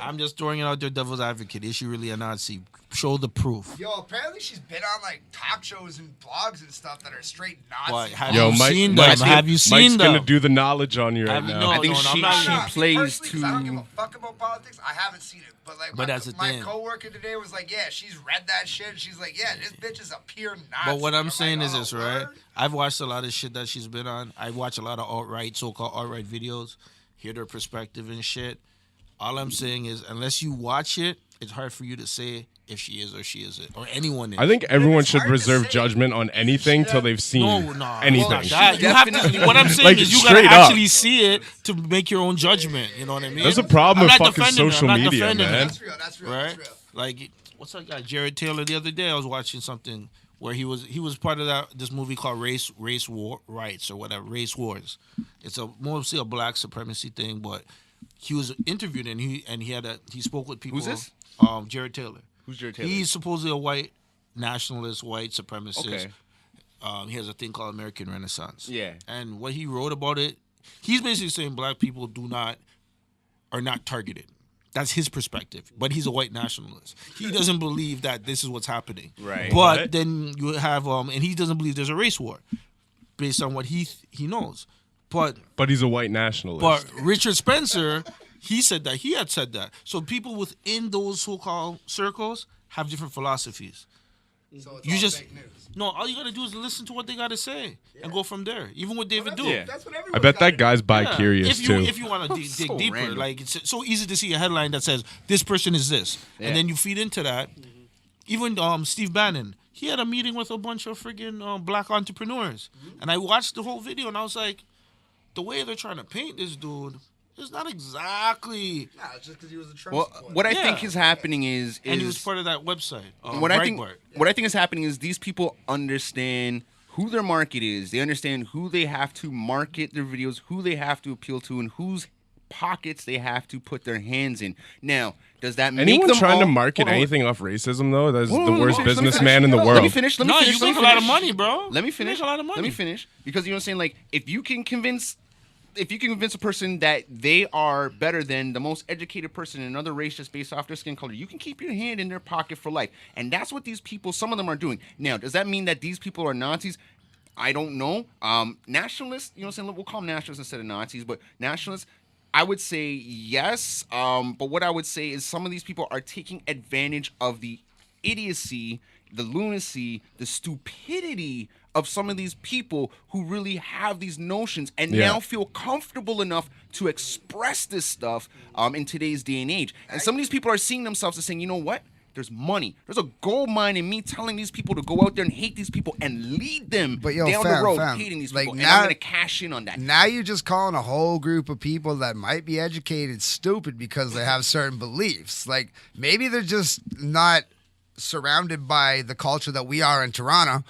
I'm just throwing it out there, devil's advocate. Is she really a Nazi? Show the proof. yo, apparently she's been on like talk shows and blogs and stuff that are straight Nazi. What, have Yo, you Mike, seen them? Mike's Have you seen Mike's them? gonna do the knowledge on you right Have you- now. no, I think I'm she not- she Me plays personally, 'cause I don't give to. a fuck about politics. I haven't seen it, but like, But that's the my thing. coworker today was like, yeah, she's read that shit. And she's like, yeah, this bitch is a pure Nazi. But what I'm like, saying is oh, this, right? word? I've watched a lot of shit that she's been on. I watch a lot of alt-right, so-called alt-right videos, hear their perspective and shit. All I'm saying is, unless you watch it, it's hard for you to say if she is or she isn't, or anyone is. I think everyone it's should hard to reserve say. judgment on anything till they've seen no, anything. Well, that, you have to, Definitely. what I'm saying Like, is you straight gotta up. actually see it to make your own judgment. You know what I mean? There's a problem I'm with not fucking defending her. social I'm not media, defending her. man. That's real. That's real. Right? That's real. Like, what's that guy, Jared Taylor? The other day, I was watching something where he was part of this movie called Race War Rights or whatever, Race Wars. It's mostly a black supremacy thing, but he was interviewed and he spoke with people. Who's this? Jared Taylor. Who's Jared Taylor? He's supposedly a white nationalist, white supremacist. Okay. He has a thing called American Renaissance. Yeah. And what he wrote about it, he's basically saying black people are not targeted. That's his perspective. But he's a white nationalist. He doesn't believe that this is what's happening. Right. But What? then you have and he doesn't believe there's a race war based on what he knows. But But he's a white nationalist. Richard Spencer, he had said that. So people within those so-called circles have different philosophies. So it's You all just fake news. no. All you gotta do is listen to what they gotta say and go from there. Even with David That's, Duke. Yeah. that's what I everyone's bet that gotta guy's Yeah. bi-curious too. If you want to dig So deeper, random. like it's so easy to see a headline that says this person is this, Yeah. and then you feed into that. Even Steve Bannon, he had a meeting with a bunch of friggin' black entrepreneurs, and I watched the whole video, and I was like, the way they're trying to paint this dude It's not exactly. Nah, it's just because he was a Trump Well, supporter. what I think Yeah. is happening is And he was part of that website. what I think Breitbart. what I think is happening is these people understand who their market is. They understand who they have to market their videos, who they have to appeal to, and whose pockets they have to put their hands in. Now, does that make Anyone them trying to all- market hold on. anything off racism though? That's Hold the on, worst let me finish, businessman in the Let me world. finish. No, you make a lot of money, bro. Let me You finish. make a lot of money. Let me finish. Because you know what I'm saying? Like, if you can convince a person that they are better than the most educated person in another race just based off their skin color, you can keep your hand in their pocket for life. And that's what these people, some of them are doing. Now, does that mean that these people are Nazis? I don't know. Nationalists, you know what I'm saying? We'll call them nationalists instead of Nazis, but nationalists, I would say yes. But what I would say is some of these people are taking advantage of the idiocy, the lunacy, the stupidity of some of these people who really have these notions and Yeah. now feel comfortable enough to express this stuff in today's day and age. And some of these people are seeing themselves as saying, you know what? There's money. There's a gold mine in me telling these people to go out there and hate these people and lead them But yo, down the fam, road fam, hating these like, people. And now- I'm going to cash in on that. Now you're just calling a whole group of people that might be educated stupid because they have certain beliefs. Like maybe they're just not surrounded by the culture that we are in Toronto,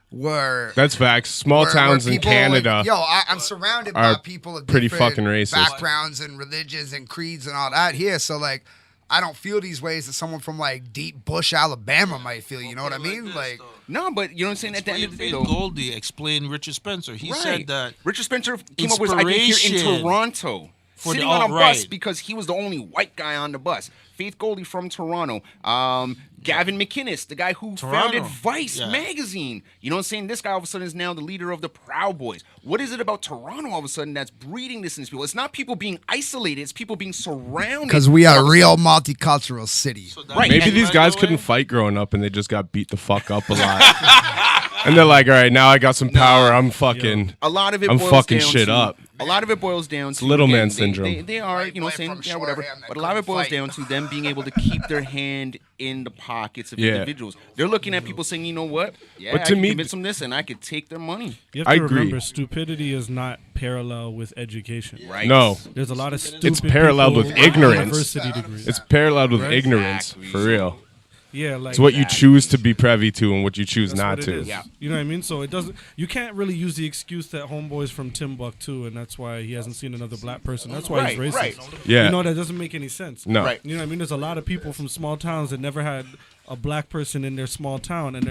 where That's facts. Small where towns in people, like, Canada. I'm surrounded are by people of pretty different fucking racist. backgrounds and religions and creeds and all that here. So like, I don't feel these ways that someone from like deep Bush, Alabama might feel. You know what I mean? Like, No, but you know what I'm saying? At the end of the day, though. Goldie explained Richard Spencer. He said that Richard Spencer came up with this idea here in Inspiration Toronto. for the Sitting on a bus alt-right. because he was the only white guy on the bus. Faith Goldie from Toronto. Gavin McInnes, the guy who founded Vice Yeah. magazine. You know what I'm saying? This guy all of a sudden is now the leader of the Proud Boys. What is it about Toronto all of a sudden that's breeding this in these people? It's not people being isolated. It's people being surrounded. because we are a real multicultural city. Right. Maybe And these by guys the couldn't way- fight growing up and they just got beat the fuck up a lot. And they're like, all right, now I got some power. I'm fucking. A lot of it I'm boils fucking down shit to, up. A lot of it boils down to little man they- syndrome. They are, White you know, boy saying from yeah, whatever. Shoreham that But a lot of it couldn't boils fight. down to them being able to keep their hand in the pockets of Yeah. individuals. They're looking at people saying, you know what? Yeah, But I to can me- convince them this, and I could take their money. You have I to agree. remember, stupidity is not parallel with education. Right? No, There's a lot of stupid paralleled people with with ignorance. University degrees. it's paralleled with Right. ignorance, Exactly. for real. Yeah, like It's what you choose to be privy to and what you choose that's not what it to. is. Yeah. You know what I mean? So it doesn't. You can't really use the excuse that homeboy's from Timbuktu and that's why he hasn't seen another black person. That's why he's Right, racist. right. Yeah. You know that doesn't make any sense. No. Right. You know what I mean? There's a lot of people from small towns that never had a black person in their small town, and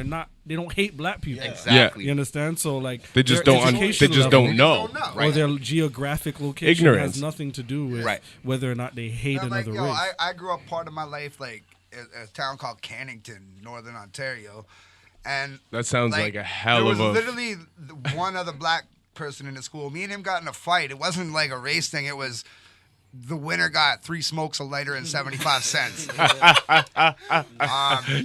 they don't hate black people. Exactly. You understand? So like They just their don't. They education just level don't know. Right. or their geographic location Ignorance. has nothing to do with Right. whether or not they hate Now, like, another yo, race. I grew up part of my life like in a town called Cannington, Northern Ontario, and That sounds like a hell there of was a. literally one other black person in the school. Me and him got in a fight. It wasn't like a race thing. It was the winner got 3 smokes a lighter and 75 cents.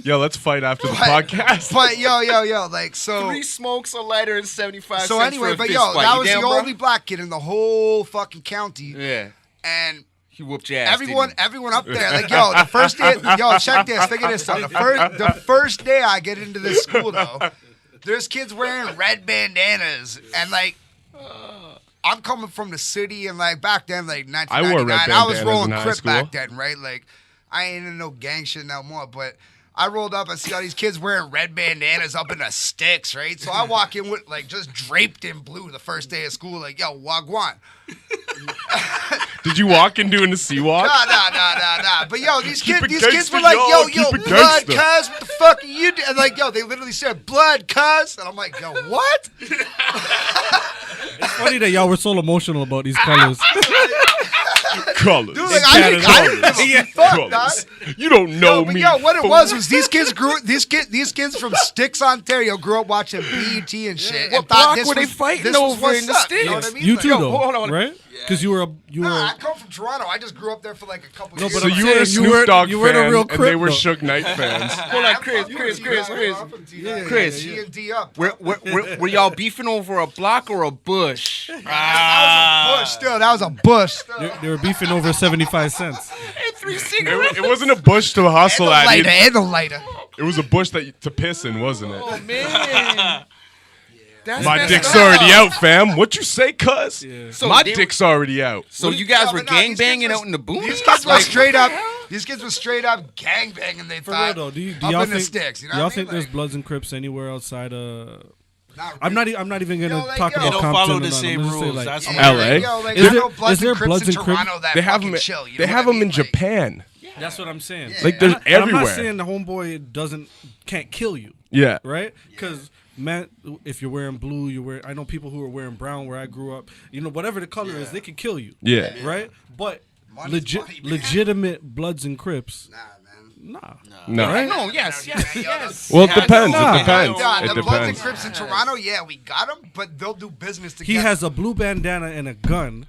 Yo, let's fight after the podcast. But yo, like so. 3 smokes, a lighter, and 75 So cents anyway, for a but fist yo, fight. that You was the down, bro? only black kid in the whole fucking county, Yeah. and He whooped your ass. everyone up there, like, yo, the first day, yo, check this, think of this though. The first day I get into this school though, there's kids wearing red bandanas, and like, I'm coming from the city, and like back then, like 1999, wore red I was bandanas rolling in high Crip school. back then, right? Like, I ain't into no gang shit no more, but. I rolled up and see all these kids wearing red bandanas up in the sticks, right? So I walk in with like just draped in blue the first day of school, like, yo, wagwan. Did you walk in doing the sea walk? Nah. But yo, these Keep kids, it these kids gangsta, were like, yo, yo, keep it blood, gangsta. cuz, what the fuck are you doing? And like, yo, they literally said, blood, cuz. And I'm like, yo, what? It's funny that y'all were so emotional about these colors. Colors. Dude, like, I didn't give a fuck, dog. Colors. You don't know Yo, but me. yo, what it fool. was these kids kids from Sticks, Ontario grew up watching BET and shit. What and thought block this were they was, fighting this was over what's in the up, You know what I States? mean? You Like, too, yo, though, hold on. right? Because you were Nah, I come from Toronto. I just grew up there for like a couple No, years. but So I'm you were a saying you Snoop weren't- Dogg you weren't a fan, real and they Crip, were though. Suge Knight fans. Hold on, Chris. Chris. D up. Were y'all beefing over a block or a bush? That was a bush still. That was a bush still. They were beefing over 75 cents. And 3 cigarettes. It wasn't a bush to hustle at. And the lighter. It was a bush that to piss in, wasn't it? Oh man. That's My messed dick's up. already out, fam. What you say, cuz? Yeah. So My they- dick's already out. So you guys No, were but no, these kids gangbanging were- out in the boonies? These kids were Like, straight what up. the hell? These kids were straight up gangbanging. They For thought real though, do up y'all in the think sticks. You know y'all what I think mean? there's Like, Bloods and Crips anywhere outside of? not I'm really. not even gonna Yo, like, talk yo. They about don't Compton follow and the all that. same I'm just saying, rules. like, That's Yeah, all. LA? like, yo, like, Is there's there- no Bloods is there and Crips Bloods in and Crips? Toronto that They have fucking them. chill. You They know have what I them in mean? Like, Japan. That's what I'm saying. Yeah. Like there's And I'm everywhere. not saying the homeboy can't kill you, Yeah. right? Because man, if you're wearing blue, I know people who are wearing brown where I grew up. You know, whatever the color is, they can kill you. Yeah. Right? But Money's money, man. legitimate Bloods and Crips, Nah, man. nah. No. Right? No, yes. Well, it Yeah, depends. no, It depends. Nah, It the Bloods and depends. Crips in Toronto, yeah, we got them, but they'll do business He together. has a blue bandana and a gun,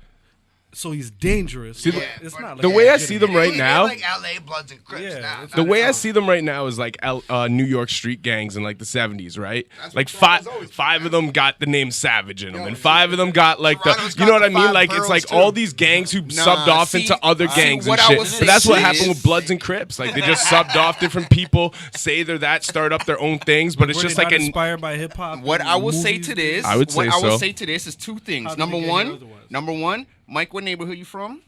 so he's dangerous. See, but the- it's not like the way I legitimate. see them right They're now, like LA Bloods and Crips. Yeah, Nah, it's- the not way at I all. see them right now is like New York street gangs in like the 70s, right? That's Like what five Toronto's always been, five of them got the name Savage in them, Yo, and five of them got like Toronto's the, you know got what I the mean? five Like it's boroughs, like too. all these gangs who subbed off see, into other see, gangs and what I shit. would But that's what say happened is- with Bloods and Crips. Like they just subbed off different people, say they're that, start up their own things, but it's Were just they like not an inspired by hip hop. What and I will say movies? to this, I would say what I will so. say to this is two things. How did Number they get here one, otherwise? Mike, what neighborhood you from?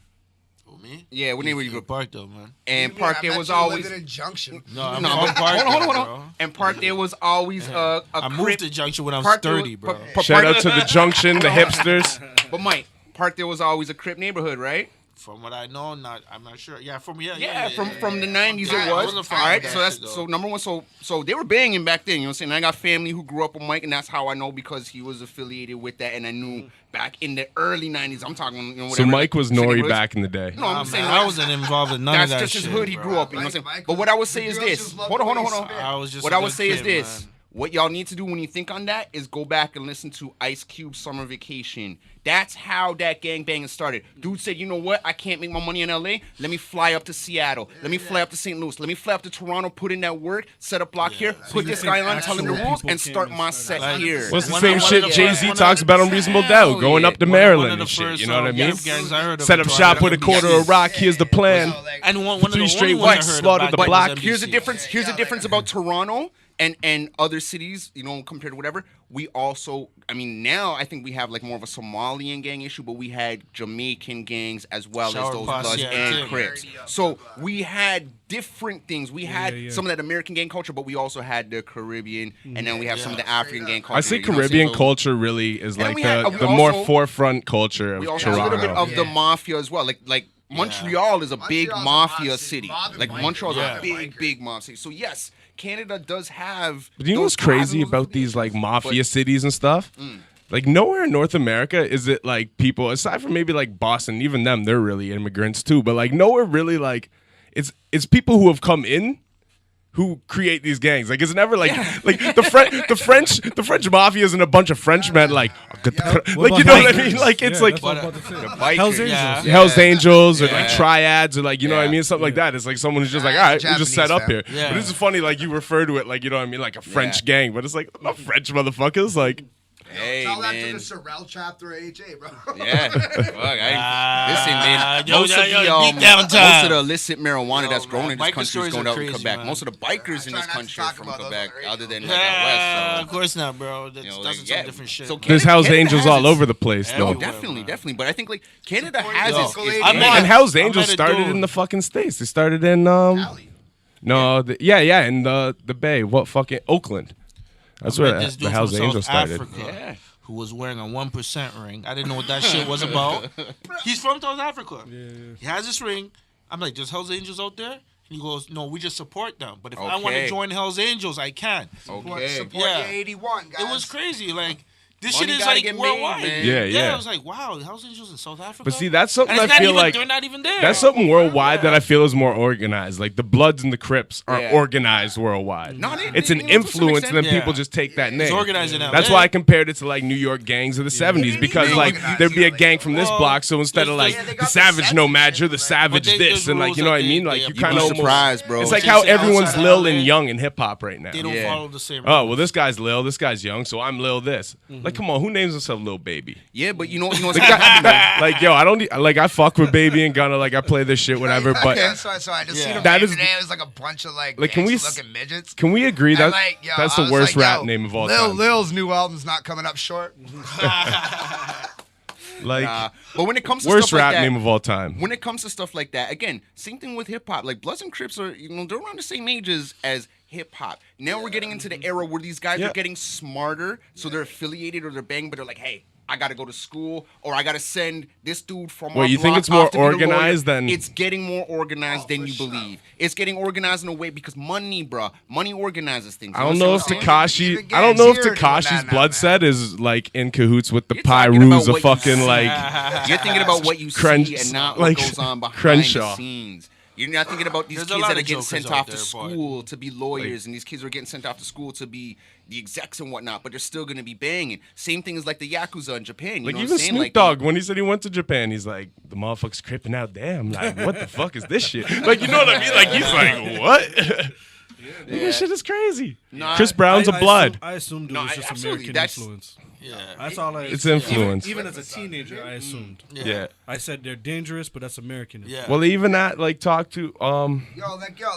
Who, me? Yeah, what neighborhood you Good from? Park though, man. And I Park there met was you always living in Junction. No, I'm no, from but Park. hold on. bro. And Park there was always a I moved Crip. to Junction when I was Park there 30, bro. shout out to the Junction, the hipsters. But Mike, Park there was always a Crip neighborhood, right? From what I know, I'm not sure. Yeah, from From the 90s Yeah, it I was. wasn't All from right, that so that's shit, though. so number one. So they were banging back then. You know what I'm saying? I got family who grew up with Mike, and that's how I know because he was affiliated with that, and I knew back in the early 90s. I'm talking, So whatever, Mike was shit Nori neighborhoods. back in the day. No, I'm Man, saying I wasn't involved in none that's of that just his shit, hood he bro. grew up in. You know what I'm saying? Mike But was- what I would say the is girls this. just loved Hold on. the way he spit. I was just What a I would good say is kid, this. man. What y'all need to do when you think on that is go back and listen to Ice Cube's Summer Vacation. That's how that gangbanging started. Dude said, you know what? I can't make my money in LA. Let me fly up to Seattle. Let me fly up to St. Louis. Let me fly up to Toronto, put in that work, set up block here, put you this think guy on, tell him the actual rules, people and start came my and set started? here. What's the One same of shit the- Jay-Z one of talks the- about on Reasonable Doubt, going yeah. up to One Maryland of the and shit. first, You know what I mean? gas gangs I heard of Set up in shop Toronto, with a quarter of MBC. rock. Here's the plan. So, like, And one of Three the straight only ones I whites heard slaughtered about the was block. MBC. Here's the difference. Here's the Yeah, difference like- about Toronto and other cities, you know, compared to whatever. We also, I mean, now I think we have like more of a Somalian gang issue, but we had Jamaican gangs as well Shower as those Posse, Bloods yeah, and too. Crips. So we had different things. We had yeah. some of that American gang culture, but we also had the Caribbean, and then we have some of the African gang culture. I say you know what I'm saying? Caribbean So culture really is And like we had- we the more also- forefront culture of we also have a little bit Toronto. of the mafia as well. Like Montreal is a big Montreal's a mafia mob city. city. Mob and Like bikers. Montreal's Yeah. a big mob city. So yes, Canada does have. But you know those what's crazy ties and those about these like affiliations, mafia but- cities and stuff? Like nowhere in North America is it like people aside from maybe like Boston, even them, they're really immigrants too. But like nowhere really like it's people who have come in who create these gangs. Like it's never like like the French mafia isn't a bunch of Frenchmen like What like you about know what I bikers? mean? Like it's Yeah, like that's what I was about to say. bikers. Hell's Angels. Yeah. Hell's Angels or like Yeah. triads or like you know what I Yeah. mean, something like that. It's like someone who's just like, Nah, all right, it's we just set Japanese, up here. fam. Yeah. But it's funny, like you refer to it like you know what I mean, like a French Yeah. gang, but it's like not French motherfuckers. Like Hey Tell that to man. the Sorrel chapter of HA, bro. Yeah. Fuck, listen, man. yo, Most yo, of yo, the deep down most time. of the illicit marijuana Yo, that's grown man, in this biker country is stories going are out in crazy, Quebec. man. Most of the bikers in I this try not to country are talk from about those Quebec, on the other than radio. like out Yeah, west. of course not, bro. That's, You know, that's like, some yeah. different shit. So man. there's Canada- Hell's Canada Angels has all its- over the place Everywhere, though. Definitely, man. definitely. But I think like Canada has Yo, its I met- And Hell's I Angels met a started dude. in the fucking States. They started in no, in the Bay. What fucking Oakland? That's I where met this the dude Hell's from Angels South started. Africa Yeah. who was wearing a 1% ring. I didn't know what that shit was about. He's from South Africa. He has this ring. I'm like, there's Hell's Angels out there? And he goes, no, we just support them. But if I want to Okay. join Hell's Angels, I can. Okay. Support Yeah. your 81, guys. It was crazy. Like, this Money shit is gotta like get made, worldwide. man. Yeah. I was like, wow, Hell's Angels in South Africa? But see, that's something And I it's not feel even, like they're not even there. that's something worldwide that I feel is more organized. Like the Bloods and the Crips are Yeah. organized worldwide. No, they- It's they- an you know, to some influence, and extent, then yeah. people just take that name. It's organized in LA. That's why I compared it to like New York gangs of the 70s because they like organize, there'd be a yeah, gang from this well, block, so instead of like yeah, they the got the Savage Savage Nomad, shit, you're the right? Savage But this, there's and like rules you know what I that mean? they- Like they you be kind of almost. surprised, bro. It's like Which how is everyone's outside Lil LA. and Young in hip hop right now. They don't Yeah. follow the same Oh rules. well, this guy's Lil, this guy's Young, so I'm Lil. This, Like, come on, who names himself Lil Baby? Yeah, but you know what's happening though? Like, yo, I don't like. I fuck with Baby and Gunna. Like, I play this shit, whatever. But yeah, so I just seen him That name is- today. It was like a bunch of like can we looking midgets. can we agree And, that like, yo, that's I the was worst like, rap yo, name of all Lil, time? Lil's new album's not coming up short. Like, But when it comes to worst stuff rap like that, name of all time. when it comes to stuff like that, again, same thing with hip hop. Like Bloods and Crips are, they're around the same ages as hip hop. Now we're getting into the era where these guys Yeah. are getting smarter, so they're affiliated or they're banging, but they're like, hey, I gotta go to school, or I gotta send this dude from. Wait, our you think block it's more off to be the lawyer. organized than- It's getting more organized than for you sure. believe. It's getting organized in a way because money, bruh. Money organizes things. I don't know if Even Takashi. gangs I don't know if here doing Takashi's that now, blood man. set is like in cahoots with the You're talking Pyrus about of what you fucking see. like. You're thinking about what you Crunch- see and not like what goes on behind Crenshaw. the scenes. You're not thinking about these There's a kids lot that are of getting jokers sent out off to there, but- school to be lawyers, and these kids are getting sent off to school to be the execs and whatnot, but they're still going to be banging. Same thing as like the Yakuza in Japan. You Like know what even I'm saying? Snoop Like, Dogg, when he said he went to Japan, he's like, the motherfucker's cripping out. Damn, like what the fuck is this shit? Like you know what I mean? Like he's like, what? This shit is crazy. Nah, Chris Brown's a blood. I assumed it No, was just absolutely. American That's- influence. Yeah. That's all I. It's assumed. influence. Even as a teenager, I assumed. Yeah. I said they're dangerous, but that's American. Yeah. Well, even that like talked to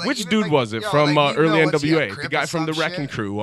which even, dude like, was it yo, from like, early what's he, a NWA? The Crip guy or from the some Wrecking shit? Crew.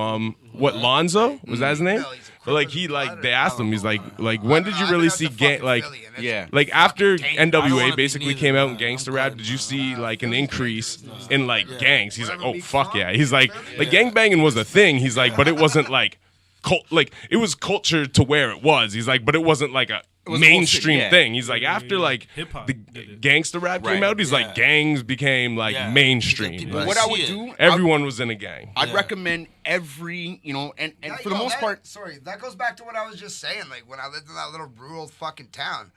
What Lonzo was that his name? No, he's a But like Crip he or like blood they or- asked I him. don't He's know. like when did you really see gang like? Yeah. Like after I don't NWA wanna be basically neither, came out in man. gangster I'm rap, good, did you man. see like an increase in like gangs? He's like, Whatever oh fuck beats yeah. on. He's like gang banging was a thing. He's like, but it wasn't like cult. Like it was culture to where it was. He's like, but it wasn't like a was mainstream bullshit, yeah. thing. He's like after like Hip-hop the did it. gangster rap came Right. out. He's like gangs became like Yeah. mainstream. People Like, What I see would it. do, everyone was in a gang. I'd Yeah. recommend every, and for the most part, Sorry, that goes back to what I was just saying. Like when I lived in that little rural fucking town,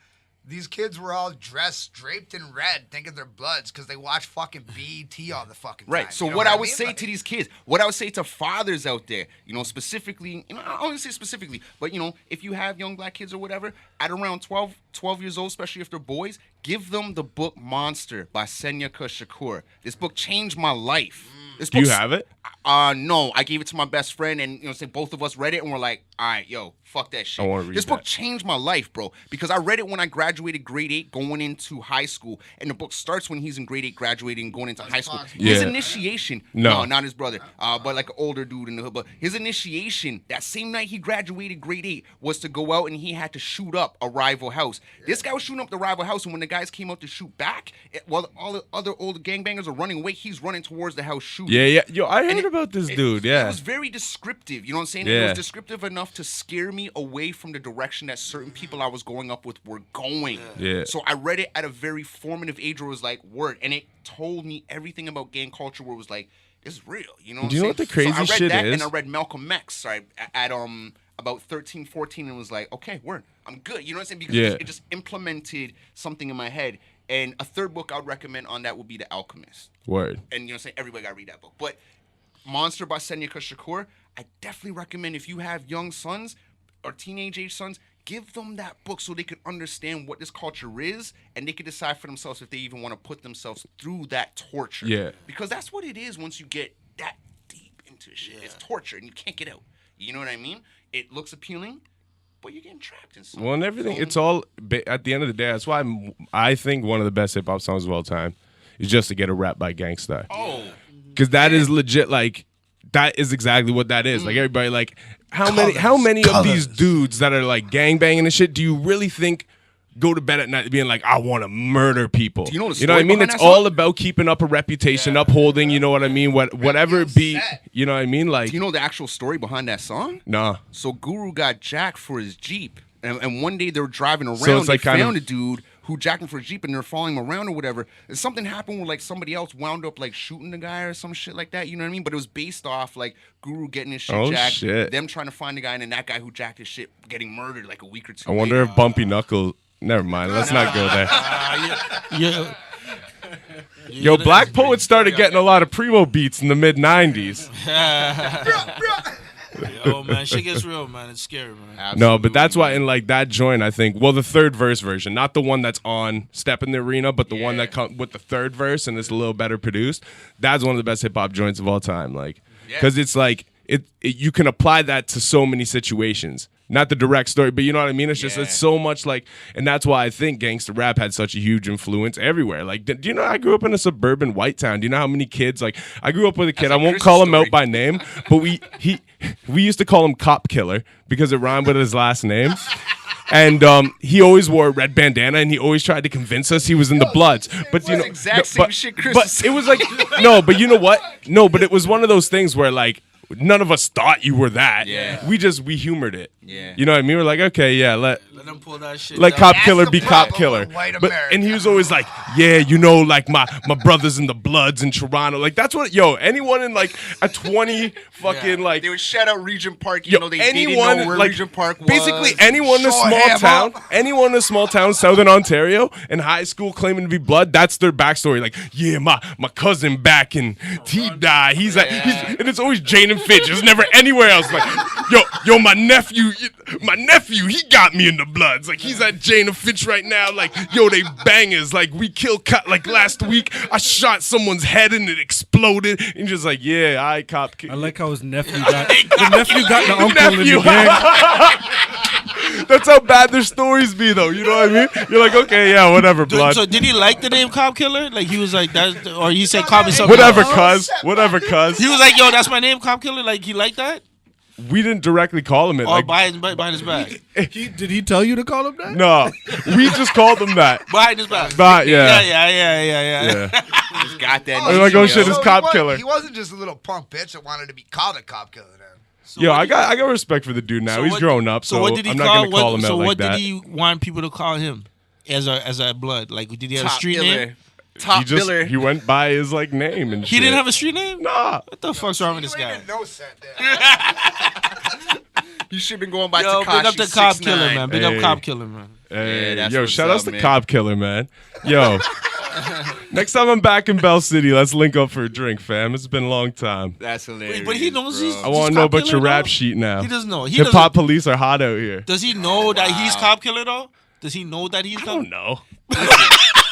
these kids were all draped in red, thinking they're Bloods because they watch fucking BET all the fucking time. right. So You know what I would mean? say Like, to these kids, what I would say to fathers out there, specifically, I don't say specifically, but if you have young black kids or whatever, at around 12 years old, especially if they're boys, give them the book Monster by Senyaka Shakur. This book changed my life. This Do you book's- have it? No, I gave it to my best friend, and say both of us read it, and we're like, all right, yo, fuck that shit. I wanna read This book that. changed my life, bro, because I read it when I graduated grade 8, going into high school, and the book starts when he's in grade 8, graduating, going into high school. Fox. His Yeah. initiation, No. not his brother, but like an older dude in the hood. But his initiation, that same night he graduated grade 8, was to go out and he had to shoot up a rival house. This guy was shooting up the rival house, and when the guys came out to shoot back, while all the other old gangbangers are running away, he's running towards the house shooting. Yeah. Yo, I heard And about this it- dude. It Yeah. was very descriptive. You know what I'm saying? It Yeah. was descriptive enough to scare me away from the direction that certain people I was going up with were going. Yeah. So I read it at a very formative age where it was like, word. And it told me everything about gang culture where it was like, this is real. You know what Do you I'm know what the saying? crazy so I read shit that, is? And I read Malcolm X, sorry, at about 13, 14, and was like, okay, word. I'm good. You know what I'm saying? Because Yeah. it just implemented something in my head. And a third book I would recommend on that would be The Alchemist. Word. And saying everybody gotta read that book. But Monster by Senyaka Shakur, I definitely recommend if you have young sons or teenage age sons, give them that book so they can understand what this culture is and they can decide for themselves if they even want to put themselves through that torture. Yeah. Because that's what it is once you get that deep into shit. It's torture and you can't get out. You know what I mean? It looks appealing, but you're getting trapped in something. Well, and everything. It's all at the end of the day. That's why I think one of the best hip hop songs of all time is just to get a rap by Gangsta. Oh. Because that is legit. Like that is exactly what that is. Like everybody. Like how many of these dudes that are like gangbanging and shit do you really think go to bed at night being like, I want to murder people? Do you know the what I story mean? behind It's that all song? about keeping up a reputation, upholding. You know what I mean? Whatever it be. You know what I mean? Like Do you know the actual story behind that song? nah. So Guru got jacked for his Jeep. And one day they were driving around. So it's like they kind found of- a dude who jacked him for a Jeep and they're following him around or whatever. And something happened where like somebody else wound up like shooting the guy or some shit like that. You know what I mean? But it was based off like Guru getting his shit Oh, jacked. shit. Them trying to find the guy and then that guy who jacked his shit getting murdered like a week or two I wonder later. if Bumpy Knuckle. Never mind. Let's not go there. Yeah. Yo, Black Poet started getting a lot of primo beats in the mid '90s. Oh man, shit gets real, man. It's scary, man. No, but that's why in like that joint, I think. Well, the third verse version, not the one that's on Step in the Arena, but the one that comes with the third verse and it's a little better produced. That's one of the best hip hop joints of all time. Like, because it's like it you can apply that to so many situations. not the direct story, but you know what I mean. It's just Yeah. it's so much like, and that's why I think gangster rap had such a huge influence everywhere. Like, do you know I grew up in a suburban white town? Do you know how many kids? Like, I grew up with a kid. That's I like won't Chris's call him story. out by name, but we used to call him Cop Killer because it rhymed with his last name. And he always wore a red bandana, and he always tried to convince us he was in the Bloods. But you know, exact same shit Chris But is it was like no, but you know what? No, but it was one of those things where like none of us thought you were that. Yeah. We humored it. Yeah. You know what I mean? We're like, okay, yeah, let them pull that shit. Cop That's killer the be cop problem killer. with white But America. and he was always like, yeah, you know, like my brothers in the Bloods in Toronto. Like that's what anyone in like a 20 fucking like They would shout out Regent Park. You Yo, know, they anyone didn't know where like Regent Park was. basically anyone in a Show small him town, up. anyone in a small town, Southern Ontario, in high school claiming to be blood. That's their backstory. Like, yeah, my cousin back and he died. He's like, and it's always Jane and Fitch. It's never anywhere else. Like, yo, my nephew, he got me in the Bloods. Like, he's at Jane and Fitch right now. Like, yo, they bangers. Like, we killed like last week. I shot someone's head and it exploded. And just like, yeah, I cop. I like how his nephew got the nephew got the uncle in Nephew. the gang. That's how bad their stories be, though. You know what I mean? You're like, okay, yeah, whatever, blood. So did he like the name Cop Killer? Like he was like that, or he said call me something. Whatever, else? cuz. He was like, yo, that's my name, Cop Killer. Like he liked that, We didn't directly call him it. or Like, behind his back, Did he tell you to call him that? no, we just called him that. behind his back. But yeah, Yeah. Just got that. They're like, oh, shit, yo. it's Cop Killer. He wasn't just a little punk bitch that wanted to be called a cop killer. Then. Yo, I got respect for the dude now. He's grown up, so what did he I'm call? not gonna call him so out like what that. did he want people to call him as a blood? Like did he have a Top street biller. name? Top biller. He went by his like name and shit. He didn't have a street name. Nah. What the fuck's wrong with this You guy? ain't no set there. You should have been going by Yo, Tekashi big up the Cop 6ix9ine. Killer, man. Big up Hey. Cop Killer, man. Hey, that's yo, what's shout outs up, to man. Cop Killer, man. Yo, next time I'm back in Bell City, let's link up for a drink, fam. It's been a long time. That's hilarious. But he knows bro. he's- I want to know Cop about your Killer, rap though? sheet now. He doesn't know. He Hip hop doesn't. police are hot out here. Does he know that he's Cop Killer though? Does he know that he's I Cop? don't know.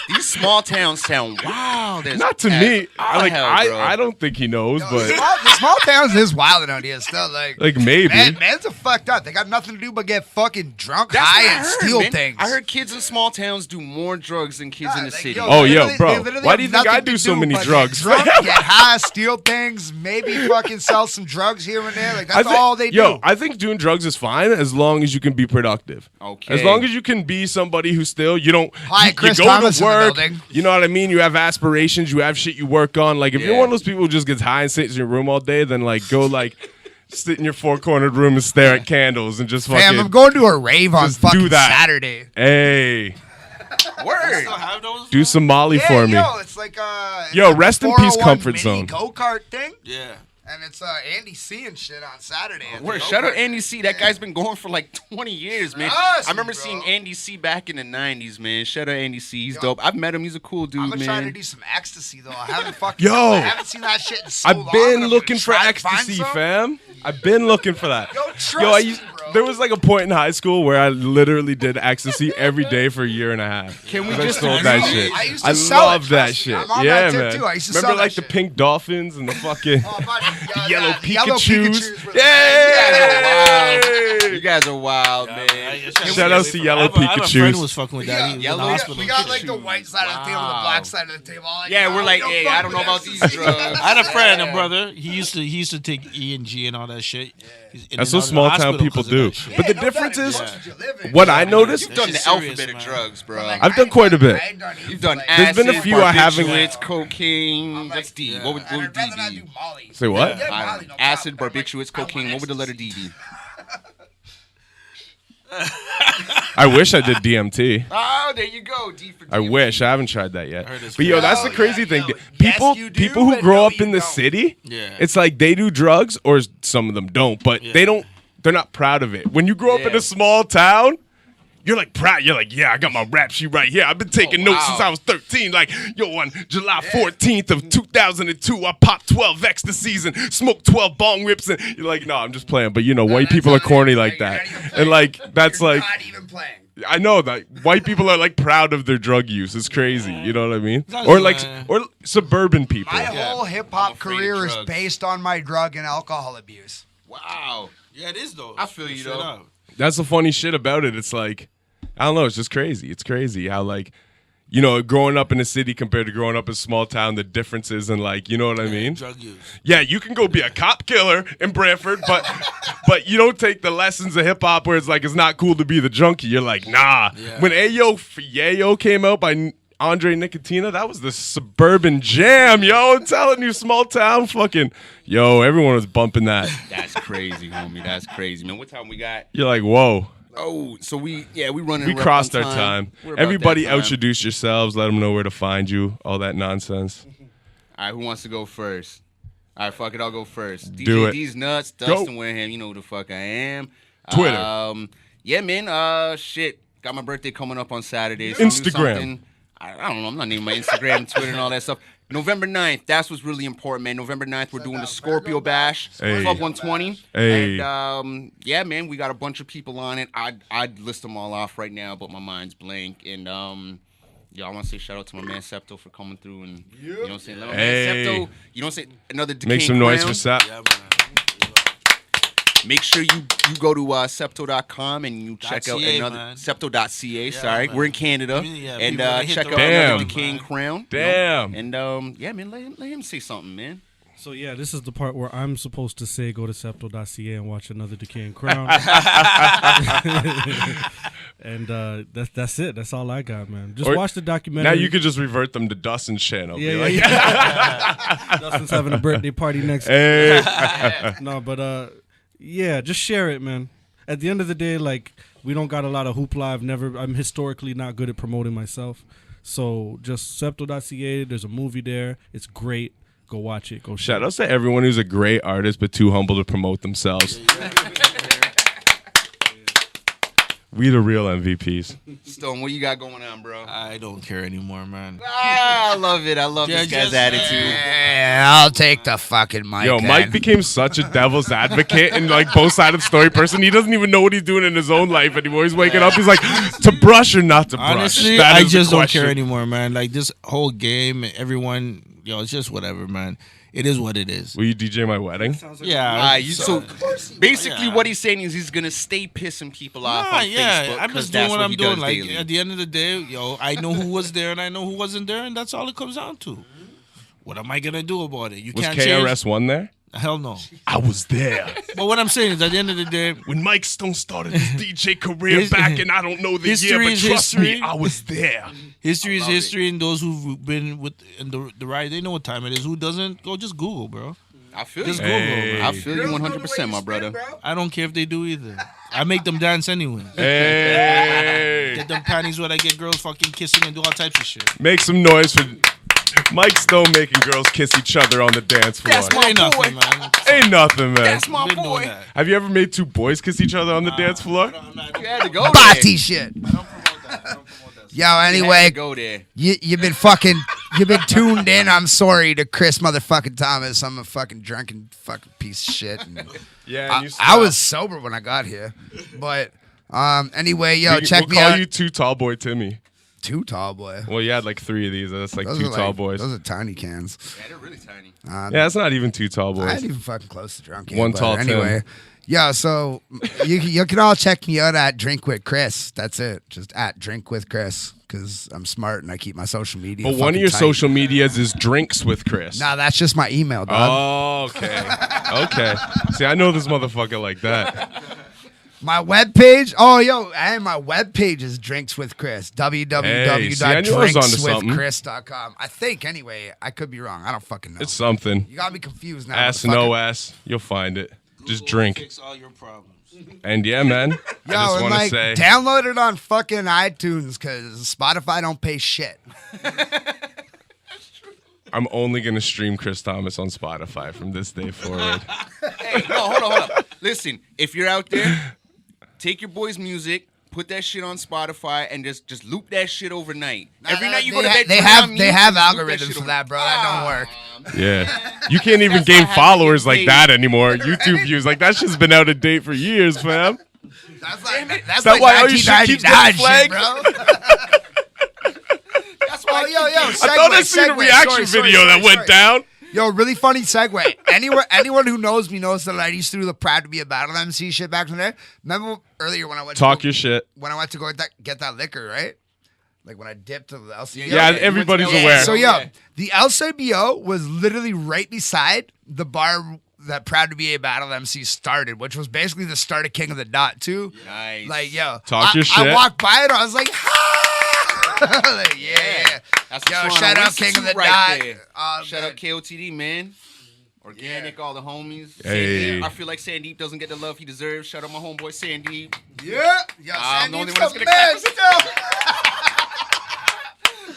These small towns sound wild. as Not to as me. all hell, bro. I don't think he knows, Yo, but the small towns is wild out here still. Like maybe. man's are fucked up. They got nothing to do but get fucking drunk, That's high, what I and heard, steal man. things. I heard kids in small towns do more drugs than kids in the like, city. yo, Oh, they yo, literally- bro. they literally Why have do you think I nothing do to so many but drugs? Get drunk, get high, steal things, maybe fucking sell some drugs here and there. Like that's all they do. I think doing drugs is fine as long as you can be productive. Okay. As long as you can be somebody who still you don't Hi, you Chris go Thomas to in the work. building. You know what I mean? You have aspirations. You have shit you work on. Like if you're Yeah. one of those people who just gets high and sits in your room all day, then like go like sit in your four-cornered room and stare at candles and just fucking. Fam, I'm going to a rave on just do fucking that. Saturday. Hey, Word. Still have those? do some Molly Yeah, for me. yo, it's like Yo, rest in peace, 401 Comfort mini Zone. go-kart thing, Yeah. and it's Andy C and shit on Saturday. at the Word. Shout out go-kart Andy thing. C. That guy's been going for like 20 years, man. Yes, I remember bro. seeing Andy C. back in the 90s, man. Shout out Andy C. He's Yo. dope. I've met him. He's a cool dude, I'm gonna try to man. do some ecstasy though. I haven't fucking. Yo. I haven't seen that shit in so long. I've been and I'm looking gonna for try to find ecstasy, some. fam. I've been looking for that. Yo, trust me, bro. There was like a point in high school where I literally did ecstasy every day for a year and a half. Can we 'Cause I just sold agree? that shit? I used to sell it, love that trust me. shit. I'm on Yeah, that tip, man. too. I used to Remember sell like that the shit. pink dolphins and the fucking Oh, buddy, the yellow the yellow Pikachus. Pikachus were- Yeah. You guys are wild, man. Shout outs to yellow I have a friend Pikachus. who was fucking with that. He was in the Yellow- hospital. We got like the white side of the table, the Wow. black side of the table. Like, Yeah, we're like, yo, hey, fuck I don't know with about these ecstasy. drugs. I had a friend, a brother. He used to take E and G and all that shit. He's in That's and what out of the small town hospital people 'cause of do. that shit. But the Yeah, no difference doubt, is, it what you live in. what I noticed, You've done the Shit's alphabet serious, of man. drugs, bro. Like, I've done quite a bit. You've done There's been a acid, few I haven't- barbiturates, cocaine. I'm That's like, D. yeah. What would And I'd rather not D do be? Molly. Say what? Yeah, I Molly, don't know. no Acid, problem, but I'm barbiturates, like, I cocaine. want What would the letter ecstasy. D be? I wish I did DMT. Oh, there you go. D for D. I wish I haven't tried that yet. heard it's But yo, good. that's the Oh, crazy yeah, thing. yo, People, yes, you do, people who and grow no, up you in the don't. city, Yeah. it's like they do drugs, or some of them don't, but they don't. They're not proud of it. When you grow up in Yeah. a small town, you're like proud. You're like, yeah, I got my rap sheet right here. I've been taking notes wow. since I was 13. Like, yo, on July 14th of 2002, I popped 12 ecstasies and smoked 12 bong rips. And you're like, no, I'm just playing. But you know, white That's people are not corny even like playing. that, You're not even and playing. like that's You're like. not even playing. I know that white people are like proud of their drug use. It's crazy. You know what I mean? That's Or like, right. or suburban people. My whole hip hop I'm afraid of career is drugs. based on my drug and alcohol abuse. Wow. Yeah, it is though. I feel you, Straight though. up. that's the funny shit about it. It's like, I don't know. It's just crazy. It's crazy how like, you know, growing up in a city compared to growing up in a small town, the differences and like, you know what I mean? Drug use. Yeah, you can go be a cop killer in Brantford, but you don't take the lessons of hip hop where it's like it's not cool to be the junkie. You're like, nah. Yeah. When Ayo Yayo came out by Andre Nicotina, that was the suburban jam, yo. I'm telling you, small town fucking, yo, everyone was bumping that. That's crazy, homie. That's crazy, man. What time we got? You're like, whoa. Oh, so we running. We rep crossed on our time. time. We're about Everybody that time. introduce yourselves. Let them know where to find you. All that nonsense. All right, who wants to go first? All right, fuck it, I'll go first. Do DJ it. D's nuts, Go. Dustin Wareham, you know who the fuck I am. Twitter. Yeah, man. Shit, got my birthday coming up on Saturday. So Instagram. do something. I don't know. I'm not naming my Instagram, Twitter, and all that stuff. November 9th, that's what's really important, man. November 9th, we're doing the Scorpio Bash, Hey. Club 120. Hey. And, yeah, man, we got a bunch of people on it. I'd list them all off right now, but my mind's blank. And, yeah, I want to say shout out to my man Septo for coming through and, you know what I'm saying? Let my Hey. man Septo, you know what I'm saying? Another Decaying Make some noise Crown. for Sap. Yeah, man. Make sure you go to septo.com and you check out .ca, another man. septo.ca. Sorry, man. we're in Canada, Yeah, and people gotta hit check the out right Damn. another button, Decaying man. Crown. Damn. And yeah, man, let him say something, man. So yeah, this is the part where I'm supposed to say go to septo.ca and watch another Decaying Crown. And that's it. That's all I got, man. Just Or- watch the documentary. Now you could just revert them to Dustin's channel. Yeah, Be yeah, like, yeah. Dustin's having a birthday party next. Hey. No, but yeah, just share it, man. At the end of the day, like, we don't got a lot of hoopla. I'm historically not good at promoting myself. So just septo.ca, there's a movie there. It's great. Go watch it. Go share Shout it. out to everyone who's a great artist but too humble to promote themselves. We the real MVPs. Stone, what you got going on, bro? I don't care anymore, man. I love it. I love Yeah, this guy's just- attitude. Yeah, I'll take the fucking mic. Yo, Mike became such a devil's advocate and like both sided of the story person. He doesn't even know what he's doing in his own life anymore. He's waking up, he's like, to brush or not to brush? Honestly, That I is the just don't question. care anymore, man. Like this whole game, everyone, yo, it's just whatever, man. It is what it is. Will you DJ my wedding? Yeah. So basically, Yeah. what he's saying is he's gonna stay pissing people off Nah, on yeah, Facebook. I'm 'cause just doing that's what I'm he doing. does Like daily. at the end of the day, yo, I know who was there and I know who wasn't there, and that's all it comes down to. What am I gonna do about it? You Was can't KRS-One there? change. Hell no. I was there. But what I'm saying is, at the end of the day, When Mike Stone started his DJ career His- back in I don't know the history year, but is trust me, history. I was there. history is love it. history, and those who've been with in the ride, they know what time it is. Who doesn't, go just Google, bro. I feel Just you. Google, Hey. man. I feel you 100%, my brother. I don't care if they do either. I make them dance anyway. Hey. Get them panties where I get girls fucking kissing and do all types of shit. Make some noise for Mike Stone making girls kiss each other on the dance floor. That's my Ain't nothing, boy. man. Ain't nothing, man. That's my Been doing boy. that. Have you ever made two boys kiss each other on the dance floor? You had to go there. Bati shit. Yo, You had anyway, to go there. you've been tuned in. I'm sorry to Chris motherfucking Thomas. I'm a fucking drunken fucking piece of shit. And Yeah, I was sober when I got here, but anyway, yo, check we'll me call out. you Too Tall Boy Timmy. Too tall, boy. Well, you had like 3 of these. That's like Those Two are Tall Boys. Those are tiny cans. Yeah, they're really tiny. Yeah, that's not even Two Tall I Boys. ain't even fucking close to drunk yet. One but tall Tim. anyway. Yeah, so you can all check me out at Drink with Chris. That's it. Just at Drink with Chris, because I'm smart and I keep my social media. But one of fucking your tight. social medias is Drinks with Chris. Nah, that's just my email, dog. Oh, okay. Okay. See, I know this motherfucker like that. My webpage? Oh, yo, and my webpage is Drinks with Chris. see, I knew I was onto something. www.drinkswithchris.com. I think, anyway. I could be wrong. I don't fucking know. It's something. You got me confused now. S motherfucker. no S. You'll find it. Just drink. Fix all your problems. And yeah, man. I Yo, just and want to like, say. download it on fucking iTunes, because Spotify don't pay shit. I'm only going to stream Chris Thomas on Spotify from this day forward. Hey, no, hold on. Listen, if you're out there, take your boy's music, put that shit on Spotify, and just loop that shit overnight. Every night you go to bed, They turn have on music, algorithms just loop for shit that, bro. That don't work. Yeah. You can't even That's gain why I have to followers get like paid. that anymore. YouTube views. Like, that shit's been out of date for years, fam. That's like, that's that like why all your shit keeps 1999 getting shit, bro. That's why Oh, yo, I yo, I thought I seen a reaction video that went down. Yo, really funny segue. Anyone who knows me knows that I used to do the Proud to be a Battle MC shit back in the day. Remember earlier when I went Talk to your shit. when I went to go get that liquor, right? Like when I dipped to the LCBO. Yeah, everybody's aware. So the LCBO was literally right beside the bar that Proud to be a Battle MC started, which was basically the start of King of the Dot too. Nice. Like, yo, Talk your shit. I walked by it, I was like, like, yeah. That's Yo, what shout Toronto out King of the right Dot. there. Shout out KOTD, man. Organic, all the homies. Hey. Sandeep, I feel like Sandeep doesn't get the love he deserves. Shout out my homeboy Sandeep. Yeah. Yo, I'm the only one Sandeep's that's the gonna man. clap us down.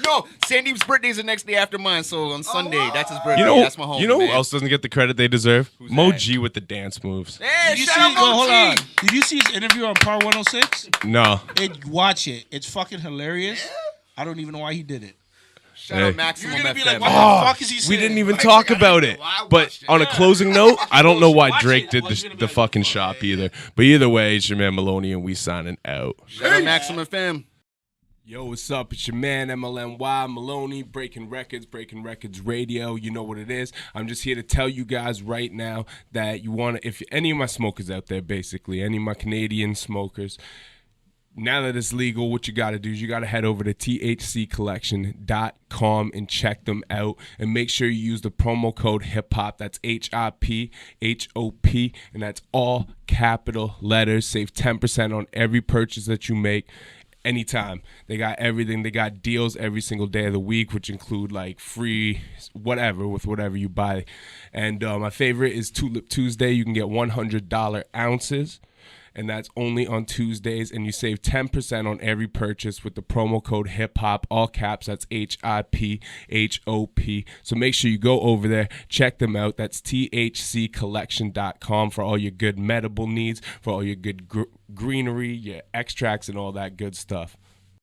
No, Sandeep's birthday's the next day after mine, so on Sunday, that's his birthday. That's my homie. You know man. who else doesn't get the credit they deserve? Mo that? G with the dance moves. Hey, Did you shout see? out Mo Hold G. on. Did you see his interview on Power 106? No. Watch it. It's fucking hilarious. I don't even know why he did it. Shout Hey. out Maximum You're gonna be FM. like, what the fuck is he saying? We didn't even Like, talk I about didn't it. know. I But watched it. on a closing note, I don't know why Watch Drake it. did Watch it. You're gonna be the like, fucking what the shop fuck? either. But either way, it's your man Maloney, and we signing out. Shout out Maximum FM. Yo, what's up? It's your man MLNY Maloney, Breaking Records Radio. You know what it is. I'm just here to tell you guys right now that you want to, if any of my smokers out there, basically, any of my Canadian smokers, now that it's legal, what you got to do is you got to head over to thccollection.com and check them out. And make sure you use the promo code HIPHOP. That's HIPHOP. And that's all capital letters. Save 10% on every purchase that you make. Anytime. They got everything. They got deals every single day of the week, which include like free whatever with whatever you buy. And my favorite is Tulip Tuesday. You can get $100 ounces, and that's only on Tuesdays. And you save 10% on every purchase with the promo code HIPHOP, all caps. That's HIPHOP. So make sure you go over there, check them out. That's thccollection.com for all your good medible needs, for all your good greenery, your extracts, and all that good stuff.